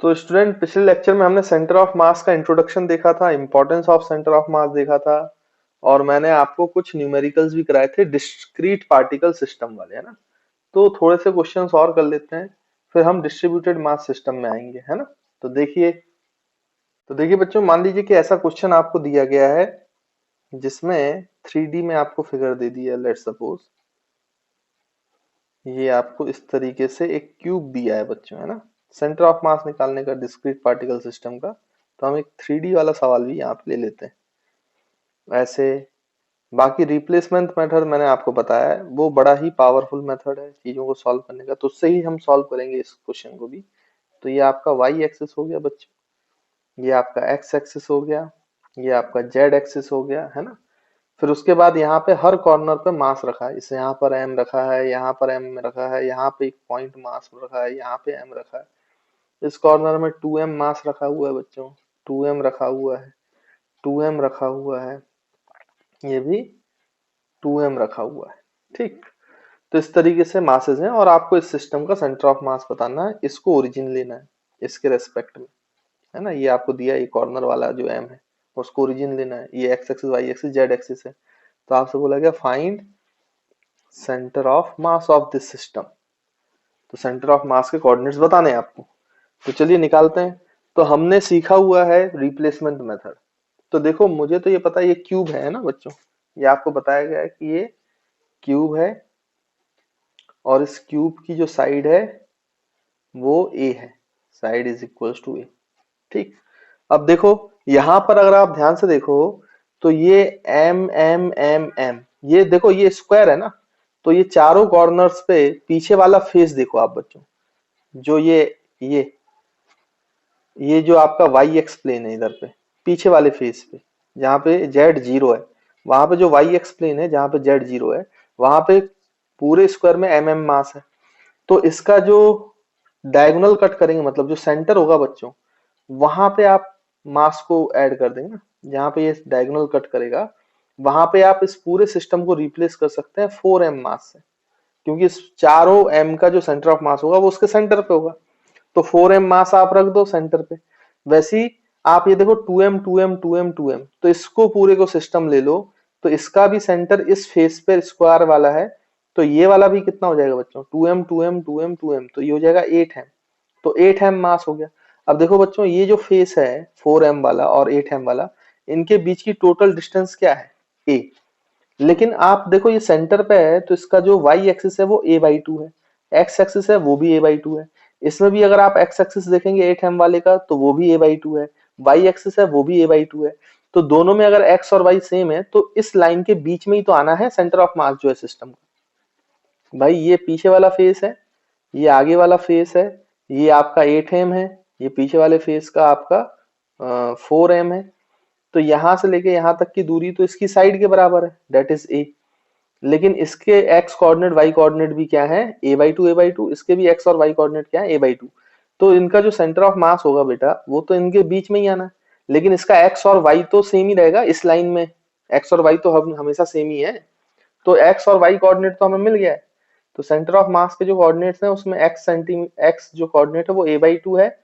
तो स्टूडेंट पिछले लेक्चर में हमने सेंटर ऑफ मास का इंट्रोडक्शन देखा था, इंपॉर्टेंस ऑफ सेंटर ऑफ मास देखा था, और मैंने आपको कुछ न्यूमेरिकल्स भी कराए थे डिस्क्रीट पार्टिकल सिस्टम वाले, है ना। तो थोड़े से क्वेश्चंस और कर लेते हैं, फिर हम डिस्ट्रीब्यूटेड मास सिस्टम में आएंगे, है ना। तो देखिए, बच्चों, मान लीजिए कि ऐसा क्वेश्चन आपको दिया गया है जिसमें 3D में आपको फिगर दे दी है। लेट्स सपोज ये आपको इस तरीके से एक क्यूब दिया है बच्चों, है ना। सेंटर ऑफ मास निकालने का डिस्क्रीट पार्टिकल सिस्टम का, तो हम एक 3D वाला सवाल भी यहाँ पे ले लेते हैं ऐसे। बाकी रिप्लेसमेंट मेथड मैंने आपको बताया है, वो बड़ा ही पावरफुल मेथड है चीजों को सॉल्व करने का, तो उससे ही हम सॉल्व करेंगे इस क्वेश्चन को भी। तो ये आपका वाई एक्सिस हो गया बच्चों, ये आपका एक्स एक्सिस हो गया, ये आपका जेड एक्सिस हो गया, है ना। फिर उसके बाद यहाँ पे हर कॉर्नर पे मास रखा है, इसे यहाँ पर एम रखा है, यहाँ पर एम रखा है, यहाँ पे एक पॉइंट मास रखा है, यहाँ पे एम रखा है। इस कॉर्नर में 2m मास रखा हुआ है बच्चों, 2m रखा हुआ है, 2m रखा हुआ है, ये भी 2m रखा हुआ है। ठीक, तो इस तरीके से मासेस हैं, और आपको इस सिस्टम का सेंटर ऑफ मास बताना है, इसको ओरिजिन लेना है इसके रेस्पेक्ट में, है ना। ये आपको दिया ये कॉर्नर वाला जो एम है, उसको ओरिजिन लेना है। ये X axis, Y axis, Z axis है। तो आपसे बोला गया find centre of mass of this system. तो सेंटर ऑफ मास के कोऑर्डिनेट्स बताने हैं आपको, तो चलिए निकालते हैं। तो हमने सीखा हुआ है रिप्लेसमेंट मेथड। तो देखो, मुझे तो ये पता है ये क्यूब है ना बच्चों, ये आपको बताया गया है कि ये क्यूब है, और इस क्यूब की जो साइड है वो ए है, साइड इज इक्वल्स टू ए। ठीक, अब देखो यहां पर अगर आप ध्यान से देखो, तो ये एम एम एम एम, ये देखो ये स्क्वायर है ना। तो ये चारों कॉर्नर्स पे पीछे वाला फेस देखो आप बच्चों, जो ये ये जो आपका वाई एक्स प्लेन है इधर पे, पीछे वाले फेस पे, जहाँ पे जेड जीरो है, वहां पे जो वाई एक्स प्लेन है जहाँ पे जेड जीरो है, वहां पे पूरे स्क्वायर में एम एम मास है। तो इसका जो डायगोनल कट करेंगे, मतलब जो सेंटर होगा बच्चों, वहां पे आप मास को ऐड कर देंगे ना। जहां पे ये डायगोनल कट करेगा, वहां पे आप इस पूरे सिस्टम को रिप्लेस कर सकते हैं 4m मास से, क्योंकि इस चारों m का जो सेंटर ऑफ मास होगा वो उसके सेंटर पे होगा। तो 4m मास आप रख दो सेंटर पे। वैसे ही आप ये देखो 2m 2m 2m 2m, तो इसको पूरे को सिस्टम ले लो, तो इसका भी सेंटर इस फेस पे स्क्वायर वाला है। तो ये वाला भी कितना हो जाएगा बच्चों, 2m 2m 2m 2m, तो ये हो जाएगा 8m। तो 8m मास हो गया। अब देखो बच्चों, ये जो फेस है 4m वाला और 8m वाला, इनके बीच की टोटल डिस्टेंस क्या है, a। लेकिन आप देखो ये सेंटर पे है, तो इसका जो y एक्सिस है वो a/2 है, x एक्सिस है वो भी a/2 है। इसमें भी अगर आप x एक्सिस देखेंगे 8m वाले का, तो वो भी a/2 है, y एक्सिस है वो भी a/2 है। तो दोनों में अगर x और y सेम है, तो इस लाइन के बीच में ही तो आना है सेंटर ऑफ मास जो है सिस्टम का। भाई ये पीछे वाला फेस है, ये आगे वाला फेस है, ये आपका 8m है, ये पीछे वाले फेस का आपका 4m है। तो यहां से लेके यहां तक की दूरी तो इसकी साइड के बराबर है, डेट इज ए। लेकिन इसके x कोऑर्डिनेट y कोऑर्डिनेट भी क्या है, a/2 इसके भी x और y कोऑर्डिनेट क्या है, a/2। तो इनका जो सेंटर ऑफ मास होगा बेटा, वो तो इनके बीच में ही आना है। लेकिन इसका x और y तो सेम ही रहेगा इस लाइन में, x और y तो हम हमेशा सेम ही है। तो x और y कोऑर्डिनेट तो हमें मिल गया है। तो सेंटर ऑफ मास के जो कोऑर्डिनेट्स हैं उसमें x जो कोऑर्डिनेट है वो a/2 है,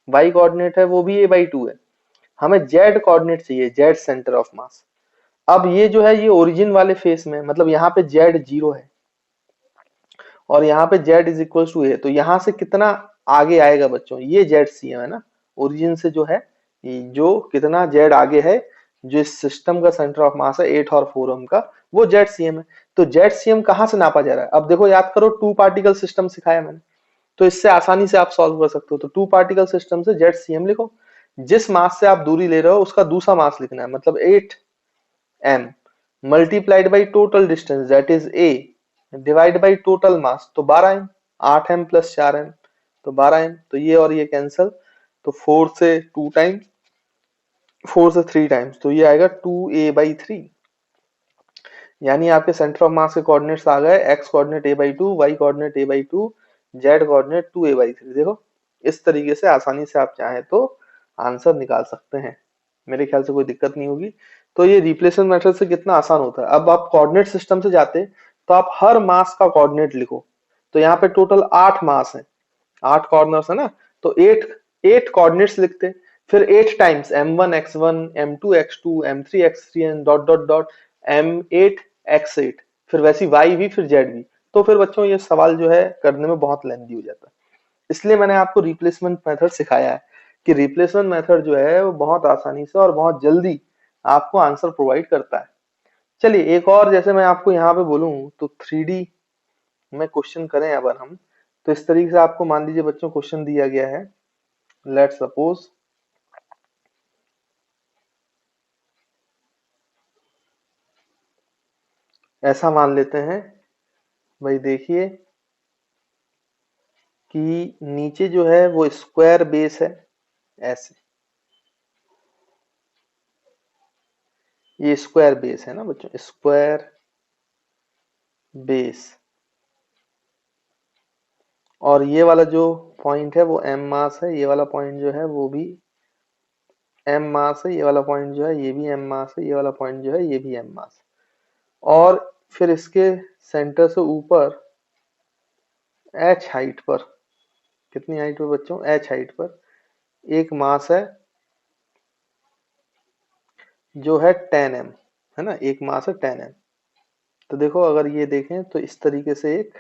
y कोऑर्डिनेट है वो भी a/2 है। हमें z कोऑर्डिनेट चाहिए, z सेंटर ऑफ मास। अब ये जो है ये ओरिजिन वाले फेस में, मतलब यहाँ पे z जीरो है और यहाँ पे z इज इक्वल टू है, तो यहाँ से कितना आगे आएगा बच्चों, ये जेड सी एम है ना। ओरिजिन से जो है, जो कितना z आगे है, जो इस सिस्टम का सेंटर ऑफ मास है 8 और 4m का, वो जेड सी एम है। तो जेड सी एम कहाँ से नापा जा रहा है, अब देखो याद करो, टू पार्टिकल सिस्टम सिखाया मैंने, तो इससे आसानी से आप सॉल्व कर सकते हो। तो टू पार्टिकल सिस्टम से जेड सी एम लिखो, जिस मास से आप दूरी ले रहे हो उसका दूसरा मास लिखना है, मतलब 8m multiplied by total distance that is a divide by total मास, तो 12m, 8m प्लस 4m, तो 12m। तो ये और ये कैंसल, तो 4 से 2 टाइम्स, 4 से 3 टाइम्स, तो ये आएगा 2a/3। यानी आपके सेंटर ऑफ मास के कोऑर्डिनेट्स आ गए, x coordinate a/2, y coordinate a/2, z coordinate 2a/3। देखो इस तरीके से आसानी से आप चाहें तो आंसर निकाल सकते हैं, मेरे ख्याल से कोई दिक्कत नहीं होगी। तो ये रिप्लेसमेंट मेथड से कितना आसान होता है। अब आप कोऑर्डिनेट सिस्टम से जाते, तो आप हर मास का कोऑर्डिनेट लिखो। तो यहाँ पे टोटल 8 मास है, 8 कॉर्नर्स है ना, तो 8 8 कोऑर्डिनेट्स लिखते, फिर 8 times m1 x1 m2 x2 m3 x3 and dot dot dot m8 x8, फिर वैसी y भी फिर z भी। तो फिर बच्चों ये सवाल जो है करने में बहुत लेंथी हो जाता है, इसलिए मैंने आपको रिप्लेसमेंट मेथड सिखाया है कि रिप्लेसमेंट मेथड जो है वो बहुत आसानी से और बहुत जल्दी आपको आंसर प्रोवाइड करता है। चलिए एक और, जैसे मैं आपको यहाँ पे बोलूं तो 3D में क्वेश्चन करें अगर हम, तो इस तरीके से आपको मान लीजिए बच्चों क्वेश्चन दिया गया है। लेट्स सपोज ऐसा मान लेते हैं भाई, देखिए कि नीचे जो है वो स्क्वायर बेस है, ऐसे ये स्क्वायर बेस है ना बच्चों, स्क्वायर बेस, और ये वाला जो पॉइंट है वो m मास है, ये वाला पॉइंट जो है वो भी m मास है, ये वाला पॉइंट जो है ये भी m मास है, ये वाला पॉइंट जो है ये भी m मास, और फिर इसके सेंटर से ऊपर h हाइट पर, कितनी हाइट पर बच्चों, h हाइट पर एक मास है जो है 10m, है ना, एक मास है 10m। तो देखो अगर ये देखें तो इस तरीके से एक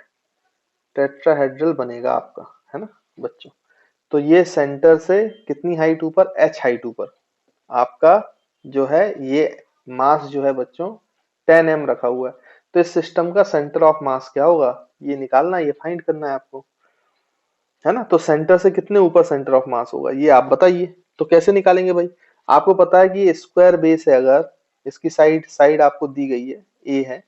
टेट्राहेड्रल बनेगा आपका, है ना बच्चों। तो ये सेंटर से कितनी हाइट ऊपर, h हाइट ऊपर आपका जो है ये मास जो है बच्चों 10m रखा हुआ है। तो इस सिस्टम का सेंटर ऑफ मास क्या होगा, ये निकालना है, ये फाइंड करना है आपको, है ना। तो सेंटर से कितने ऊपर सेंटर ऑफ मास होगा ये आप बताइए। तो कैसे निकालेंगे भाई, आपको पता है कि ये स्क्वायर बेस है, अगर इसकी साइड साइड आपको दी गई है ए है,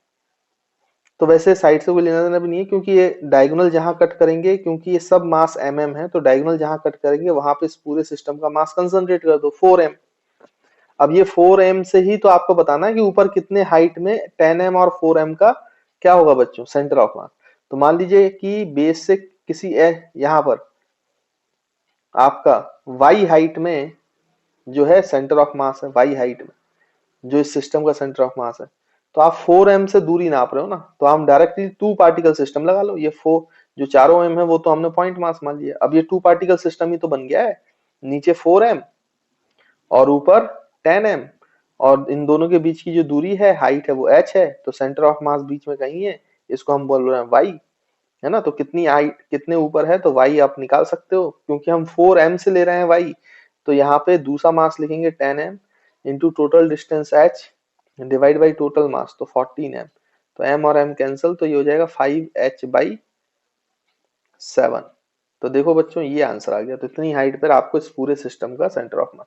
तो वैसे साइड से कोई लेना देना भी नहीं है, क्योंकि ये डायगोनल जहां कट करेंगे, क्योंकि ये सब मास है, तो डायगोनल जहां कट करेंगे वहां पे इस पूरे सिस्टम का मास कंसंट्रेट कर दो 4m। अब ये 4m से ही तो आपको बताना है कि ऊपर कितने हाइट में 10m और 4m का क्या होगा बच्चों, सेंटर ऑफ मास। तो मान लीजिए कि बेस से किसी यहाँ पर आपका y हाइट में जो है सेंटर ऑफ मास है, y हाइट में जो इस सिस्टम का सेंटर ऑफ मास है, तो आप 4m से दूरी नाप रहे हो ना, तो हम डायरेक्टली टू पार्टिकल सिस्टम लगा लो। ये 4 जो चारों m है वो तो हमने पॉइंट मास मान लिया, अब ये टू पार्टिकल सिस्टम ही तो बन गया है, नीचे 4m और ऊपर 10m, और इन दोनों के बीच की जो दूरी है, हाइट है, वो h है, तो सेंटर ऑफ मास बीच में कहीं है, इसको हम बोल रहे हैं y, है ना। तो कितनी हाइट कितने ऊपर है तो y आप निकाल सकते हो, क्योंकि हम 4m से ले रहे हैं y, तो यहाँ पे दूसरा मास लिखेंगे 10m into total distance h divide by total मास, तो 14m, तो m और m कैंसिल, तो ये हो जाएगा 5h/7। तो देखो बच्चों ये आंसर आ गया। तो इतनी हाइट पर आपको इस पूरे सिस्टम का सेंटर ऑफ मास।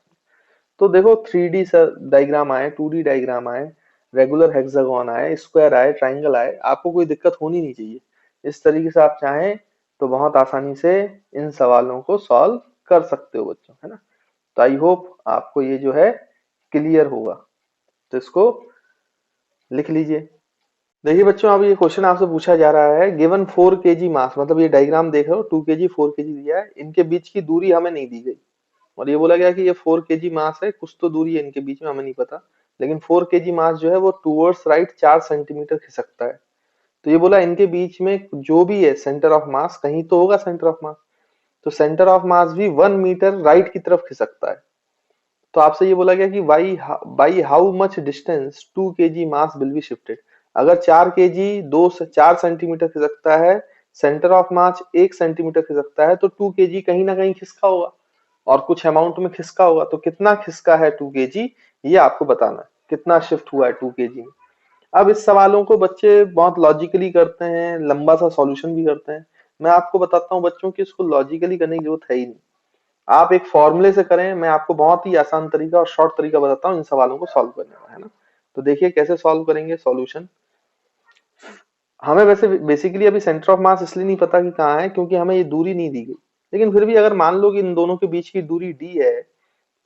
तो देखो 3D डायग्राम आए, 2D डायग्राम आए, रेगुलर हेक्सागोन आए, स्क्वायर आए, ट्राइंगल आए, आपको कोई दिक्कत होनी नहीं चाहिए। इस तरीके से आप चाहें तो बहुत आसानी से इन सवालों को सॉल्व कर सकते हो बच्चों, है ना। तो आई होप आपको ये जो है क्लियर होगा। तो इसको लिख लीजिए। देखिए बच्चों अब ये क्वेश्चन आपसे पूछा जा रहा है, गिवन 4 kg मास, मतलब ये डायग्राम देख रहे हो 2 kg 4 kg दिया है, इनके बीच की दूरी हमें नहीं दी गई, और ये बोला गया कि ये 4 kg मास है, कुछ तो दूरी है इनके बीच में हमें नहीं पता, लेकिन 4 kg मास जो है वो टूवर्ड्स राइट 4 सेंटीमीटर खिसकता है। तो ये बोला इनके बीच में जो भी है सेंटर ऑफ मास, कहीं तो होगा सेंटर ऑफ मास, तो सेंटर ऑफ मास भी 1 मीटर राइट की तरफ खिसकता है। तो आपसे ये बोला गया कि by how much distance 2 kg mass will be shifted. अगर 4 kg 2 से 4 सेंटीमीटर खिसकता है, सेंटर ऑफ मास 1 सेंटीमीटर खिसकता है, तो 2 kg कहीं ना कहीं खिसका होगा और कुछ अमाउंट में खिसका होगा। तो कितना खिसका है 2 kg, ये आपको बताना है, कितना शिफ्ट हुआ है 2 kg में। अब इस सवालों को बच्चे बहुत लॉजिकली करते हैं, लंबा सा सॉल्यूशन भी करते हैं। मैं आपको बताता हूँ बच्चों की इसको लॉजिकली करने की जरूरत है ही नहीं, आप एक फॉर्मूले से करें। मैं आपको बहुत ही आसान तरीका और शॉर्ट तरीका बताता हूँ इन सवालों को सॉल्व करने का, है ना। तो देखिए कैसे सॉल्व करेंगे सॉल्यूशन। हमें वैसे बेसिकली अभी सेंटर ऑफ मास इसलिए नहीं पता कि कहाँ है, क्योंकि हमें ये दूरी नहीं दी गई, लेकिन फिर भी अगर मान लो कि इन दोनों के बीच की दूरी d है,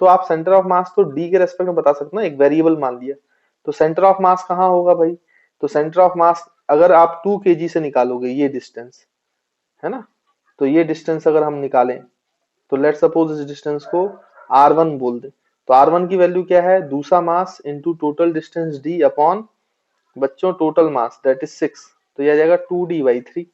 तो आप सेंटर ऑफ मास तो d के रेस्पेक्ट में बता सकते हो ना, एक वेरिएबल मान लिया। तो सेंटर ऑफ मास कहाँ होगा भाई, तो सेंटर ऑफ मास अगर आप 2 kg से निकालोगे ये डिस्टेंस, है ना, तो ये डिस्टेंस अगर हम निकालें, तो लेट सपोज इस डिस्टेंस को r1 बोल दे, तो r1 की वैल्यू क्या है, दूसरा mass into total distance d upon बच्चों टोटल मास दैट इज 6, तो यह आ जाएगा 2d/3।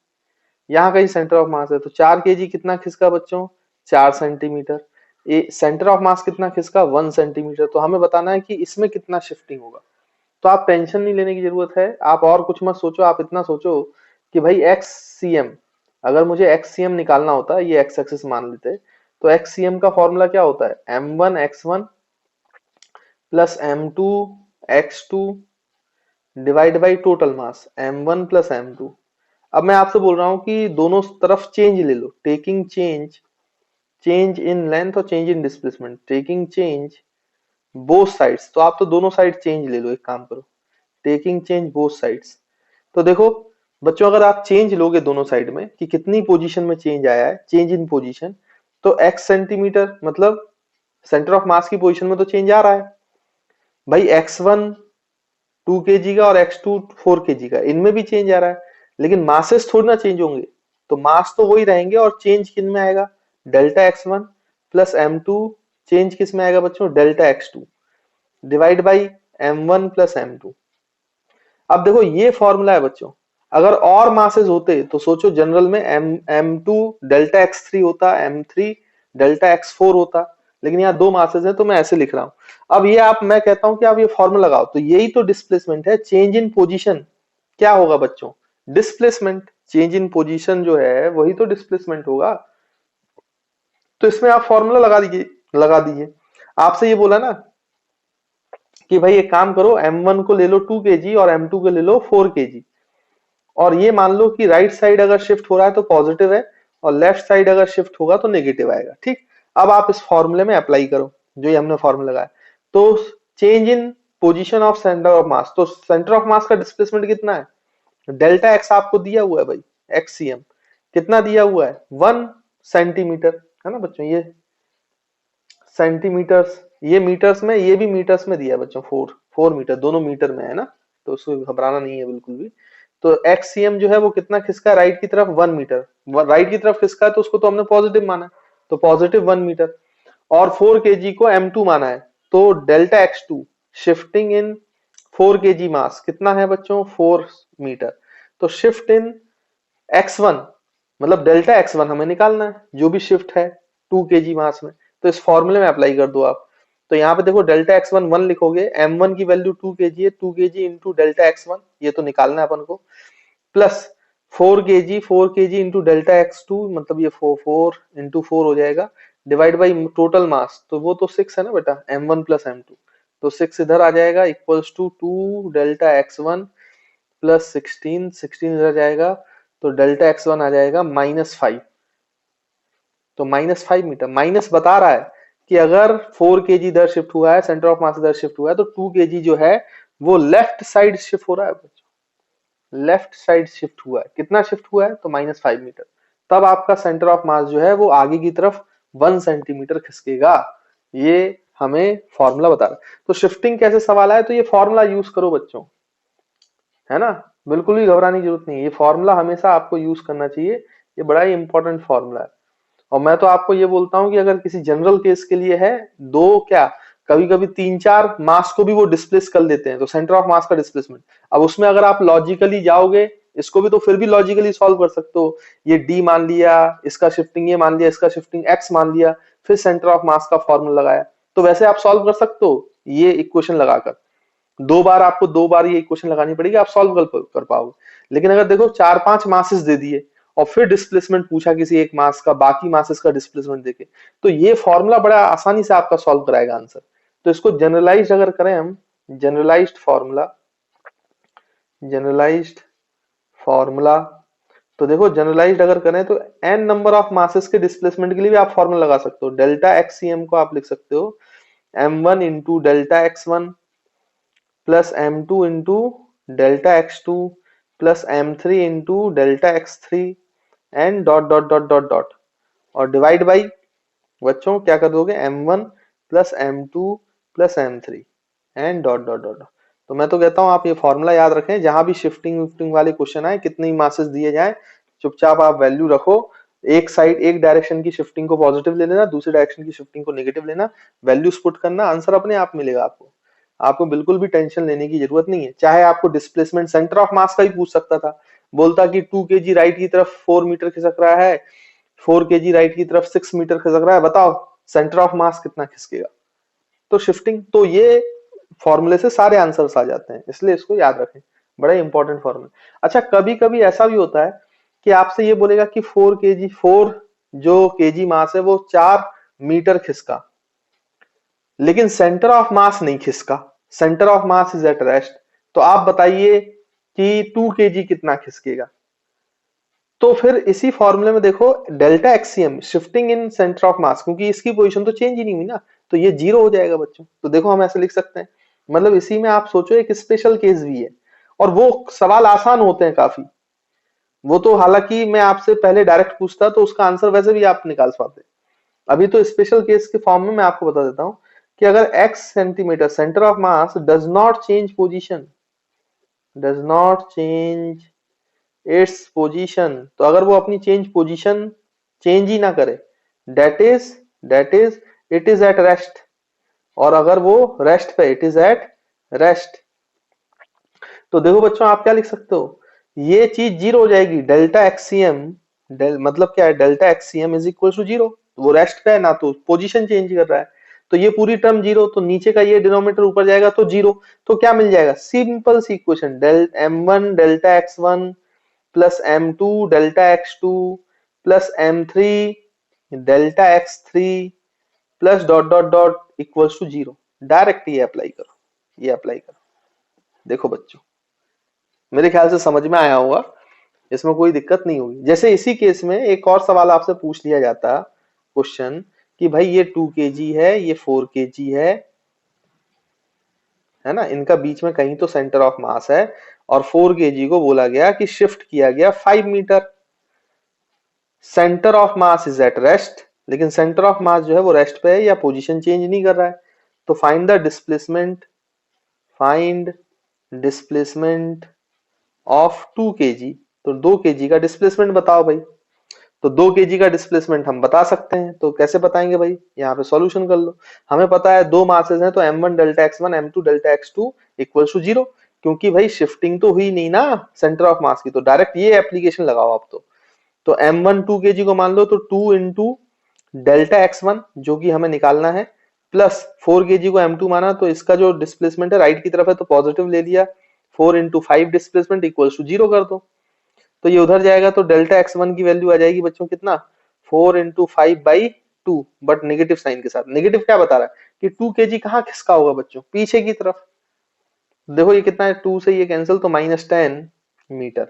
यहाँ का ही सेंटर ऑफ मास है, तो 4 kg कितना खिसका बच्चों, 4 सेंटीमीटर। सेंटर ऑफ मास कितना खिसका 1 सेंटीमीटर, तो हमें बताना है कि इसमें कितना शिफ्टिंग होगा। तो आप टेंशन नहीं लेने की जरूरत है, आप और कुछ मत सोचो, आप इतना सोचो कि भाई एक्स सी एम, अगर मुझे एक्स सी एम निकालना होता है, ये एक्स एक्सिस मान लेते, तो एक्स सी एम का फॉर्मूला क्या होता है, M one X one plus M two X two divide by total mass M one plus M two. अब मैं आपसे बोल रहा हूं कि दोनों तरफ चेंज ले लो, taking change, change in length और change in displacement, taking change both sides. तो आप तो दोनों साइड चेंज ले लो, एक काम करो, टेकिंग चेंज बोथ साइड्स। तो देखो बच्चों, अगर आप चेंज लोगे दोनों साइड में कि कितनी पोजीशन में चेंज आया है, चेंज इन पोजीशन, तो x सेंटीमीटर मतलब सेंटर ऑफ मास की पोजीशन में तो चेंज आ रहा है भाई। x1 2 kg का और x2 4 kg का, इनमें भी चेंज आ रहा है, लेकिन मासेस थोड़ी ना चेंज होंगे, तो मास तो वही रहेंगे, और चेंज किन में आएगा, delta x1 plus m2, change किस में आएगा बच्चों, delta x2 divide by m1 plus m2। अब देखो ये फॉर्मूला है बच्चों, अगर और मासेस होते तो सोचो जनरल में m2 डेल्टा x3 होता, m3 डेल्टा x4 होता, लेकिन यहाँ दो मासेस हैं तो मैं ऐसे लिख रहा हूं। अब ये आप, मैं कहता हूं कि आप ये फॉर्मूला लगाओ, तो यही तो डिस्प्लेसमेंट है, चेंज इन पोजीशन क्या होगा बच्चों, डिस्प्लेसमेंट, चेंज इन पोजीशन जो है वही तो डिस्प्लेसमेंट होगा। तो इसमें आप फॉर्मूला लगा दीजिए। आपसे ये बोला ना कि भाई एक काम करो, m1 को ले लो 2 kg और m2 को ले लो 4 kg, और ये मान लो कि राइट साइड अगर शिफ्ट हो रहा है तो पॉजिटिव है, और लेफ्ट साइड अगर शिफ्ट होगा तो नेगेटिव आएगा, ठीक। अब आप इस फॉर्मूले में अप्लाई करो जो ये हमने फॉर्मूला लगाया। तो change in position of centre of मास, तो सेंटर ऑफ मास का डिस्प्लेसमेंट कितना है, डेल्टा एक्स आपको दिया हुआ है भाई, एक्स सी एम कितना दिया हुआ है, 1 सेंटीमीटर, है ना बच्चों, ये सेंटीमीटर्स, ये मीटर्स में, ये भी मीटर्स में दिया है बच्चों, 4 मीटर, दोनों मीटर में है ना, तो उसको घबराना नहीं है बिल्कुल भी। तो एक्ससीएम जो है वो कितना खिसका है राइट की तरफ, 1 मीटर, राइट की तरफ खिसका है तो उसको तो हमने पॉजिटिव माना है, तो पॉजिटिव 1 मीटर, और 4 kg को m2 माना है, तो delta x2 shifting in 4 kg मास कितना है बच्चों, 4 मीटर। तो शिफ्ट इन x1 मतलब डेल्टा x1 हमें निकालना है, जो भी शिफ्ट है 2 kg मास में, तो इस फॉर्मूले में अप्लाई कर दो आप। तो यहाँ पे देखो डेल्टा x1 1 लिखोगे, m1 की वैल्यू 2 kg है, 2 kg इंटू डेल्टा x1, ये तो निकालना है अपन को, plus 4 kg into delta x2, मतलब ये 4 इंटू 4 हो जाएगा, डिवाइड बाई टोटल मास, तो वो तो 6 है ना बेटा, m1 प्लस m2, तो 6 इधर आ जाएगा, equals to 2 delta x1 plus 16 इधर जाएगा, तो डेल्टा x1 आ जाएगा -5, तो -5 मीटर। माइनस बता रहा है कि अगर 4 kg इधर शिफ्ट हुआ है, सेंटर ऑफ मास इधर शिफ्ट हुआ है, तो 2 kg जो है वो लेफ्ट साइड शिफ्ट हो रहा है, लेफ्ट साइड शिफ्ट हुआ है, कितना शिफ्ट हुआ है, तो -5 मीटर। तब आपका सेंटर ऑफ मास जो है वो आगे की तरफ 1 सेंटीमीटर खिसकेगा, ये हमें फॉर्मूला बता रहा है। तो शिफ्टिंग कैसे सवाल है, तो ये फॉर्मूला यूज करो बच्चों, है ना, बिल्कुल भी घबराने की जरूरत नहीं है, ये फॉर्मूला हमेशा आपको यूज करना चाहिए, ये बड़ा ही इंपॉर्टेंट फॉर्मूला है। और मैं तो आपको ये बोलता हूं कि अगर किसी जनरल केस के लिए है, दो क्या, कभी कभी 3-4 मास को भी वो डिस्प्लेस कर देते हैं, तो सेंटर ऑफ मास का डिस्प्लेसमेंट, अब उसमें अगर आप लॉजिकली जाओगे, इसको भी तो फिर भी लॉजिकली सॉल्व कर सकते हो, ये डी मान लिया, इसका शिफ्टिंग ये मान लिया, इसका शिफ्टिंग एक्स मान लिया, फिर सेंटर ऑफ मास का फॉर्मूला लगाया, तो वैसे आप सॉल्व कर सकते हो ये इक्वेशन लगाकर, 2 बार आपको 2 बार ये इक्वेशन लगानी पड़ेगी, आप सॉल्व कर पाओगे। लेकिन अगर देखो 4-5 मासेस दे दिए और फिर डिस्प्लेसमेंट पूछा किसी एक मास का, बाकी मासेस का डिस्प्लेसमेंट देके, तो ये फॉर्मूला बड़ा आसानी से आपका सॉल्व कराएगा आंसर। तो इसको जनरलाइज अगर करें हम, जनरलाइज्ड फॉर्मूला, जनरलाइज्ड फॉर्मूला, तो देखो जनरलाइज्ड अगर करें तो n नंबर ऑफ मासेस के डिस्प्लेसमेंट के लिए भी आप फॉर्मूला लगा सकते हो, डेल्टा एक्ससीएम को आप लिख सकते हो m1 into delta x1 plus m2 into delta x2 plus m3 into delta x3 and dot dot dot dot dot, और डिवाइड बाई बच्चों क्या कर दोगे, m1 plus m2 plus m3 and dot dot dot. तो मैं तो कहता हूं आप ये फॉर्मूला याद रखें, जहां भी शिफ्टिंग विफ्टिंग वाले क्वेश्चन आए, कितनी मासेस दिए जाए, चुपचाप आप वैल्यू रखो, एक साइड एक डायरेक्शन की शिफ्टिंग को पॉजिटिव ले लेना, दूसरी डायरेक्शन की शिफ्टिंग को नेगेटिव लेना, वैल्यूज पुट करना, आंसर अपने आप मिलेगा आपको। आपको बिल्कुल भी टेंशन लेने की जरूरत नहीं है। चाहे आपको डिस्प्लेसमेंट सेंटर ऑफ मास का ही पूछ सकता था, बोलता कि 2 kg राइट की तरफ 4 मीटर खिसक रहा है, 4 kg राइट की तरफ 6 मीटर खिसक रहा है, बताओ सेंटर ऑफ मास कितना खिसकेगा। तो शिफ्टिंग, तो ये फॉर्मूले से सारे आंसर्स आ जाते हैं, इसलिए इसको याद रखें, बड़ा इंपॉर्टेंट फॉर्मूला। अच्छा, कभी कभी ऐसा भी होता है कि आपसे ये बोलेगा कि 4 केजी, 4 जो केजी मास है वो 4 मीटर खिसका, लेकिन सेंटर ऑफ मास नहीं खिसका, centre of mass is at rest. तो आप बताइए कि 2 केजी कितना खिसकेगा। तो फिर इसी फॉर्मूले में देखो, delta XCM shifting in centre of mass, क्योंकि इसकी पोजीशन तो चेंज ही नहीं हुई ना, तो ये 0 हो जाएगा बच्चों। तो देखो हम ऐसे लिख सकते हैं, मतलब इसी में आप सोचो एक स्पेशल केस भी है, और वो सवाल आसान होते हैं काफी। वो तो हालांकि मैं आपसे पहले डायरेक्ट पूछता तो उसका आंसर वैसे भी आप निकाल पाते। अभी तो स्पेशल केस के फॉर्म में मैं आपको बता देता हूं कि अगर x centimetre centre of mass does not change position, does not change its position, तो अगर वो अपनी पोजीशन चेंज ही ना करे, that is it is at rest. और अगर वो रेस्ट पे, इट इज एट रेस्ट। तो देखो बच्चों आप क्या लिख सकते हो, ये चीज 0 हो जाएगी, डेल्टा एक्सीएम, मतलब क्या है, डेल्टा एक्सीएम इज इक्वल टू 0। वो रेस्ट पे है ना, तो पोजीशन चेंज कर रहा है, तो ये पूरी टर्म 0, तो नीचे का ये डिनोमिनेटर ऊपर जाएगा तो 0। तो क्या मिल जाएगा, सिंपल सी equation, del m1 delta x1 plus m2 delta x2 plus m3 delta x3 plus dot dot dot equals to 0। Direct ये अप्लाई करो, ये अप्लाई करो। देखो बच्चों, मेरे ख्याल से समझ में आया होगा, इसमें कोई दिक्कत नहीं होगी। जैसे इसी केस में एक और सवाल आपसे पूछ लिया जाता क्वेश्चन कि भाई ये 2 केजी है, ये 4 केजी है ना, इनका बीच में कहीं तो सेंटर ऑफ मास है, और 4 केजी को बोला गया कि शिफ्ट किया गया 5 metre. Centre of mass is at rest, लेकिन सेंटर ऑफ मास जो है वो रेस्ट पे है या पोजीशन चेंज नहीं कर रहा है। तो find the displacement, find displacement of 2 KG. तो 2 केजी का डिस्प्लेसमेंट बताओ भाई। तो 2 केजी का डिस्प्लेसमेंट हम बता सकते हैं, तो कैसे बताएंगे भाई, यहाँ पे सॉल्यूशन कर लो। हमें पता है 2 मासेस हैं, तो m1 delta x1 m2 delta x2 equals to 0, क्योंकि भाई शिफ्टिंग तो हुई नहीं ना सेंटर ऑफ मास की, तो डायरेक्ट ये एप्लीकेशन लगाओ आप। तो m1 2 केजी को मान लो तो 2 इंटू डेल्टा x1 जो कि हमें निकालना है, प्लस 4 केजी को m2 माना, तो इसका जो डिस्प्लेसमेंट है राइट की तरफ है तो पॉजिटिव ले लिया, 4 इंटू 5 डिस्प्लेसमेंट इक्वल्स टू 0 कर दो, तो ये उधर जाएगा, तो डेल्टा x1 की वैल्यू आ जाएगी बच्चों कितना, 4 इंटू 5/2, बट नेगेटिव साइन के साथ। नेगेटिव क्या बता रहा है कि 2 केजी कहाँ खिसका होगा बच्चों, पीछे की तरफ। देखो ये कितना है, 2 से ये कैंसिल, तो -10 मीटर।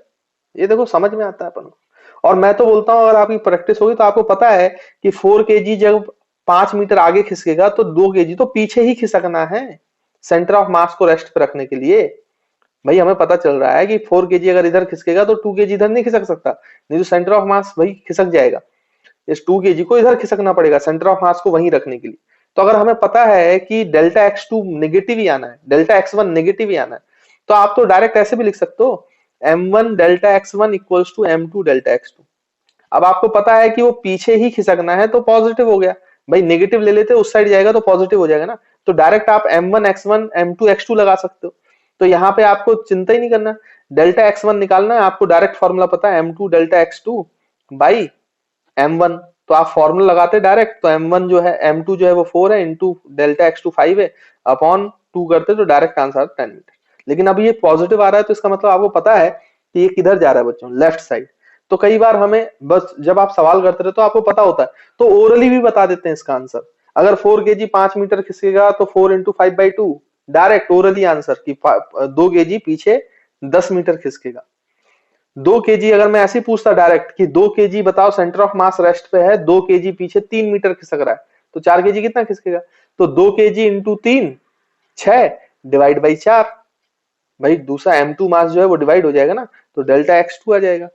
ये देखो समझ में आता है अपन को। और मैं तो बोलता हूं अगर आपकी प्रैक्टिस होगी तो आपको पता है कि 4 केजी जब 5 मीटर आगे खिसकेगा तो 2 केजी तो पीछे ही खिसकना है, सेंटर ऑफ मास को रेस्ट पे रखने के लिए। भाई हमें पता चल रहा है कि 4 केजी अगर इधर खिसकेगा तो 2 केजी इधर नहीं खिसक सकता, नहीं तो सेंटर ऑफ मास भाई खिसक जाएगा। इस 2 केजी को इधर खिसकना पड़ेगा सेंटर ऑफ मास को वहीं रखने के लिए। तो अगर हमें पता है कि डेल्टा x2 नेगेटिव ही आना है, डेल्टा x1 नेगेटिव ही आना है, तो आप तो डायरेक्ट ऐसे भी लिख सकते हो, m1 delta x1 equals to m2 delta x2। अब आपको पता है कि वो पीछे ही खिसकना है तो पॉजिटिव हो गया, भाई नेगेटिव ले लेते उस साइड जाएगा तो पॉजिटिव हो जाएगा ना, तो डायरेक्ट आप m1 x1 m2 x2 लगा सकते हो। तो यहाँ पे आपको चिंता ही नहीं करना, डेल्टा x1 निकालना है आपको, डायरेक्ट फॉर्मूला पता है m2 delta x2 by m1, तो आप फॉर्मूला लगाते डायरेक्ट, तो m1 जो है, m2 जो है वो 4 है, इंटू डेल्टा x2 5 है, अपॉन 2 करते तो डायरेक्ट आंसर 10 मीटर। लेकिन अभी ये पॉजिटिव आ रहा है तो इसका मतलब आपको पता है कि ये किधर जा रहा है बच्चों, लेफ्ट साइड। तो कई बार हमें बस जब आप सवाल करते रहे तो आपको पता होता है, तो ओरली भी बता देते हैं इसका आंसर। अगर 4 केजी 5 मीटर खिसकेगा तो 4 इंटू 5/2, डायरेक्ट ओरली आंसर कि 2 केजी पीछे 10 मीटर खिसकेगा। 2 केजी अगर मैं ऐसे ही पूछता डायरेक्ट कि 2 केजी बताओ सेंटर ऑफ मास रेस्ट पे है, 2 केजी पीछे 3 मीटर खिसक रहा है, तो 4 केजी कितना खिसकेगा, तो 2 केजी इंटू 3 6 डिवाइड बाई 4, भाई दूसरा m2 मास जो है वो डिवाइड हो जाएगा ना, तो डेल्टा x2 आ जाएगा,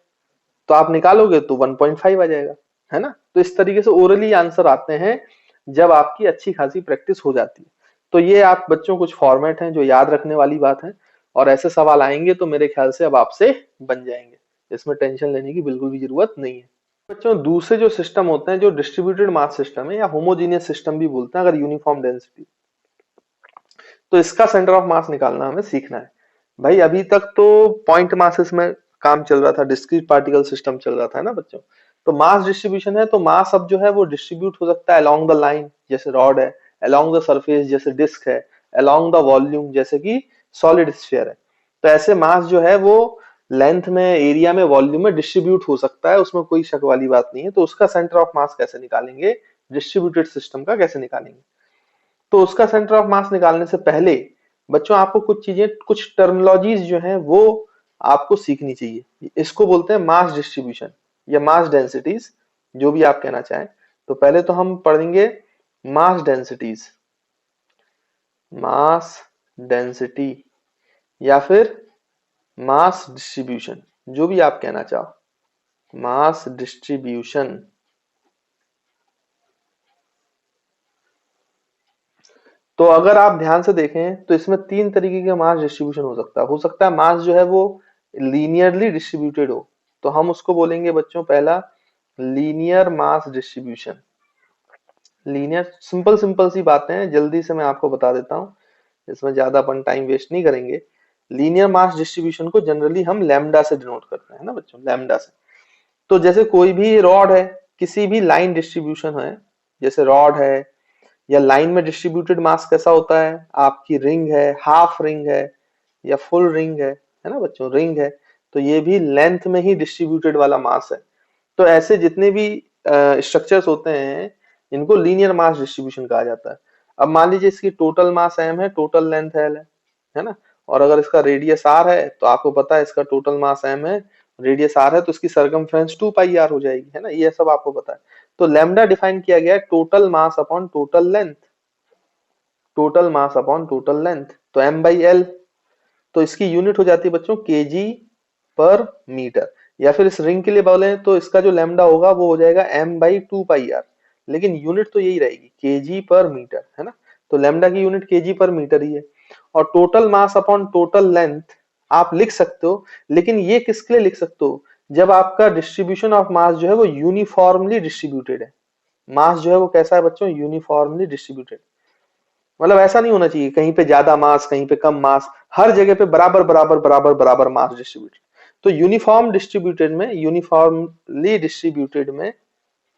तो आप निकालोगे तो 1.5 आ जाएगा, है ना। तो इस तरीके से ओरली आंसर आते हैं जब आपकी अच्छी खासी प्रैक्टिस हो जाती है। तो ये आप बच्चों कुछ फॉर्मेट हैं जो याद रखने वाली बात है, और ऐसे सवाल आएंगे तो मेरे ख्याल से अब आपसे बन जाएंगे, इसमें टेंशन लेने की बिल्कुल भी जरूरत नहीं है। बच्चों दूसरे जो सिस्टम होते हैं जो डिस्ट्रीब्यूटेड मास सिस्टम है या होमोजीनियस सिस्टम भी बोलते हैं, अगर यूनिफॉर्म डेंसिटी, तो इसका सेंटर ऑफ मास निकालना हमें सीखना है। भाई अभी तक तो पॉइंट मासेस में काम चल रहा था, डिस्क्रीट पार्टिकल सिस्टम चल रहा था, है ना बच्चों। तो मास डिस्ट्रीब्यूशन है तो मास अब जो है वो डिस्ट्रीब्यूट हो सकता है अलोंग द लाइन जैसे रॉड है, अलोंग द सरफेस जैसे डिस्क है, अलोंग द वॉल्यूम जैसे कि सॉलिड स्फीयर है। तो ऐसे मास जो है वो लेंथ में, एरिया में, वॉल्यूम में डिस्ट्रीब्यूट हो सकता है, उसमें कोई शक वाली बात नहीं है। तो उसका सेंटर ऑफ मास कैसे निकालेंगे, डिस्ट्रीब्यूटेड सिस्टम का कैसे निकालेंगे? तो उसका सेंटर ऑफ मास निकालने से पहले बच्चों आपको कुछ चीजें, कुछ टर्मिनोलॉजीज जो हैं वो आपको सीखनी चाहिए। इसको बोलते हैं मास डिस्ट्रीब्यूशन या मास डेंसिटीज, जो भी आप कहना चाहें। तो पहले तो हम पढ़ेंगे मास डेंसिटीज, मास डेंसिटी या फिर मास डिस्ट्रीब्यूशन, जो भी आप कहना चाहो, मास डिस्ट्रीब्यूशन। तो अगर आप ध्यान से देखें तो इसमें तीन तरीके के मास डिस्ट्रीब्यूशन हो सकता है मास जो है वो लीनियरली डिस्ट्रीब्यूटेड हो, तो हम उसको बोलेंगे बच्चों पहला linear mass distribution. Linear, simple simple सी बातें हैं, जल्दी से मैं आपको बता देता हूँ, इसमें ज्यादा अपन टाइम वेस्ट नहीं करेंगे। लीनियर मास डिस्ट्रीब्यूशन को जनरली हम लैम्डा से डिनोट करते हैं ना बच्चों, लैम्डा से। तो जैसे कोई भी रॉड है, किसी भी लाइन डिस्ट्रीब्यूशन है, जैसे रॉड है या लाइन में डिस्ट्रीब्यूटेड मास कैसा होता है, आपकी रिंग है, हाफ रिंग है या फुल रिंग है ना बच्चों, रिंग है, तो ये भी लेंथ में ही डिस्ट्रीब्यूटेड वाला मास है। तो ऐसे जितने भी स्ट्रक्चर्स होते हैं इनको लीनियर मास डिस्ट्रीब्यूशन कहा जाता है। अब मान लीजिए इसकी टोटल मास m है, टोटल लेंथ l है ना, और अगर इसका रेडियस r है तो आपको पता है इसका टोटल मास m है, रेडियस r है, तो इसकी सरकमफ्रेंस 2 पाई r हो जाएगी, है ना, ये सब आपको पता है। तो लैम्डा डिफाइन किया गया है total mass upon total length, total mass upon total length, तो m बाई l। तो इसकी यूनिट हो जाती है बच्चों केजी पर मीटर, या फिर इस रिंग के लिए बोले तो इसका जो लैम्डा होगा वो हो जाएगा m बाई 2 पाई r, लेकिन यूनिट तो यही रहेगी केजी पर मीटर, है ना। तो लैम्डा की यूनिट केजी पर मीटर ही है। और total mass upon total length आप लिख सकते हो, लेकिन ये किसके लिए लिख सकते हो, जब आपका डिस्ट्रीब्यूशन ऑफ मास जो है वो यूनिफॉर्मली डिस्ट्रीब्यूटेड है। मास जो है वो कैसा है बच्चों, यूनिफॉर्मली डिस्ट्रीब्यूटेड, मतलब ऐसा नहीं होना चाहिए कहीं पे ज्यादा मास कहीं पे कम मास, हर जगह पे बराबर बराबर बराबर बराबर मास डिस्ट्रीब्यूटेड। तो यूनिफॉर्म डिस्ट्रीब्यूटेड में, यूनिफॉर्मली डिस्ट्रीब्यूटेड में,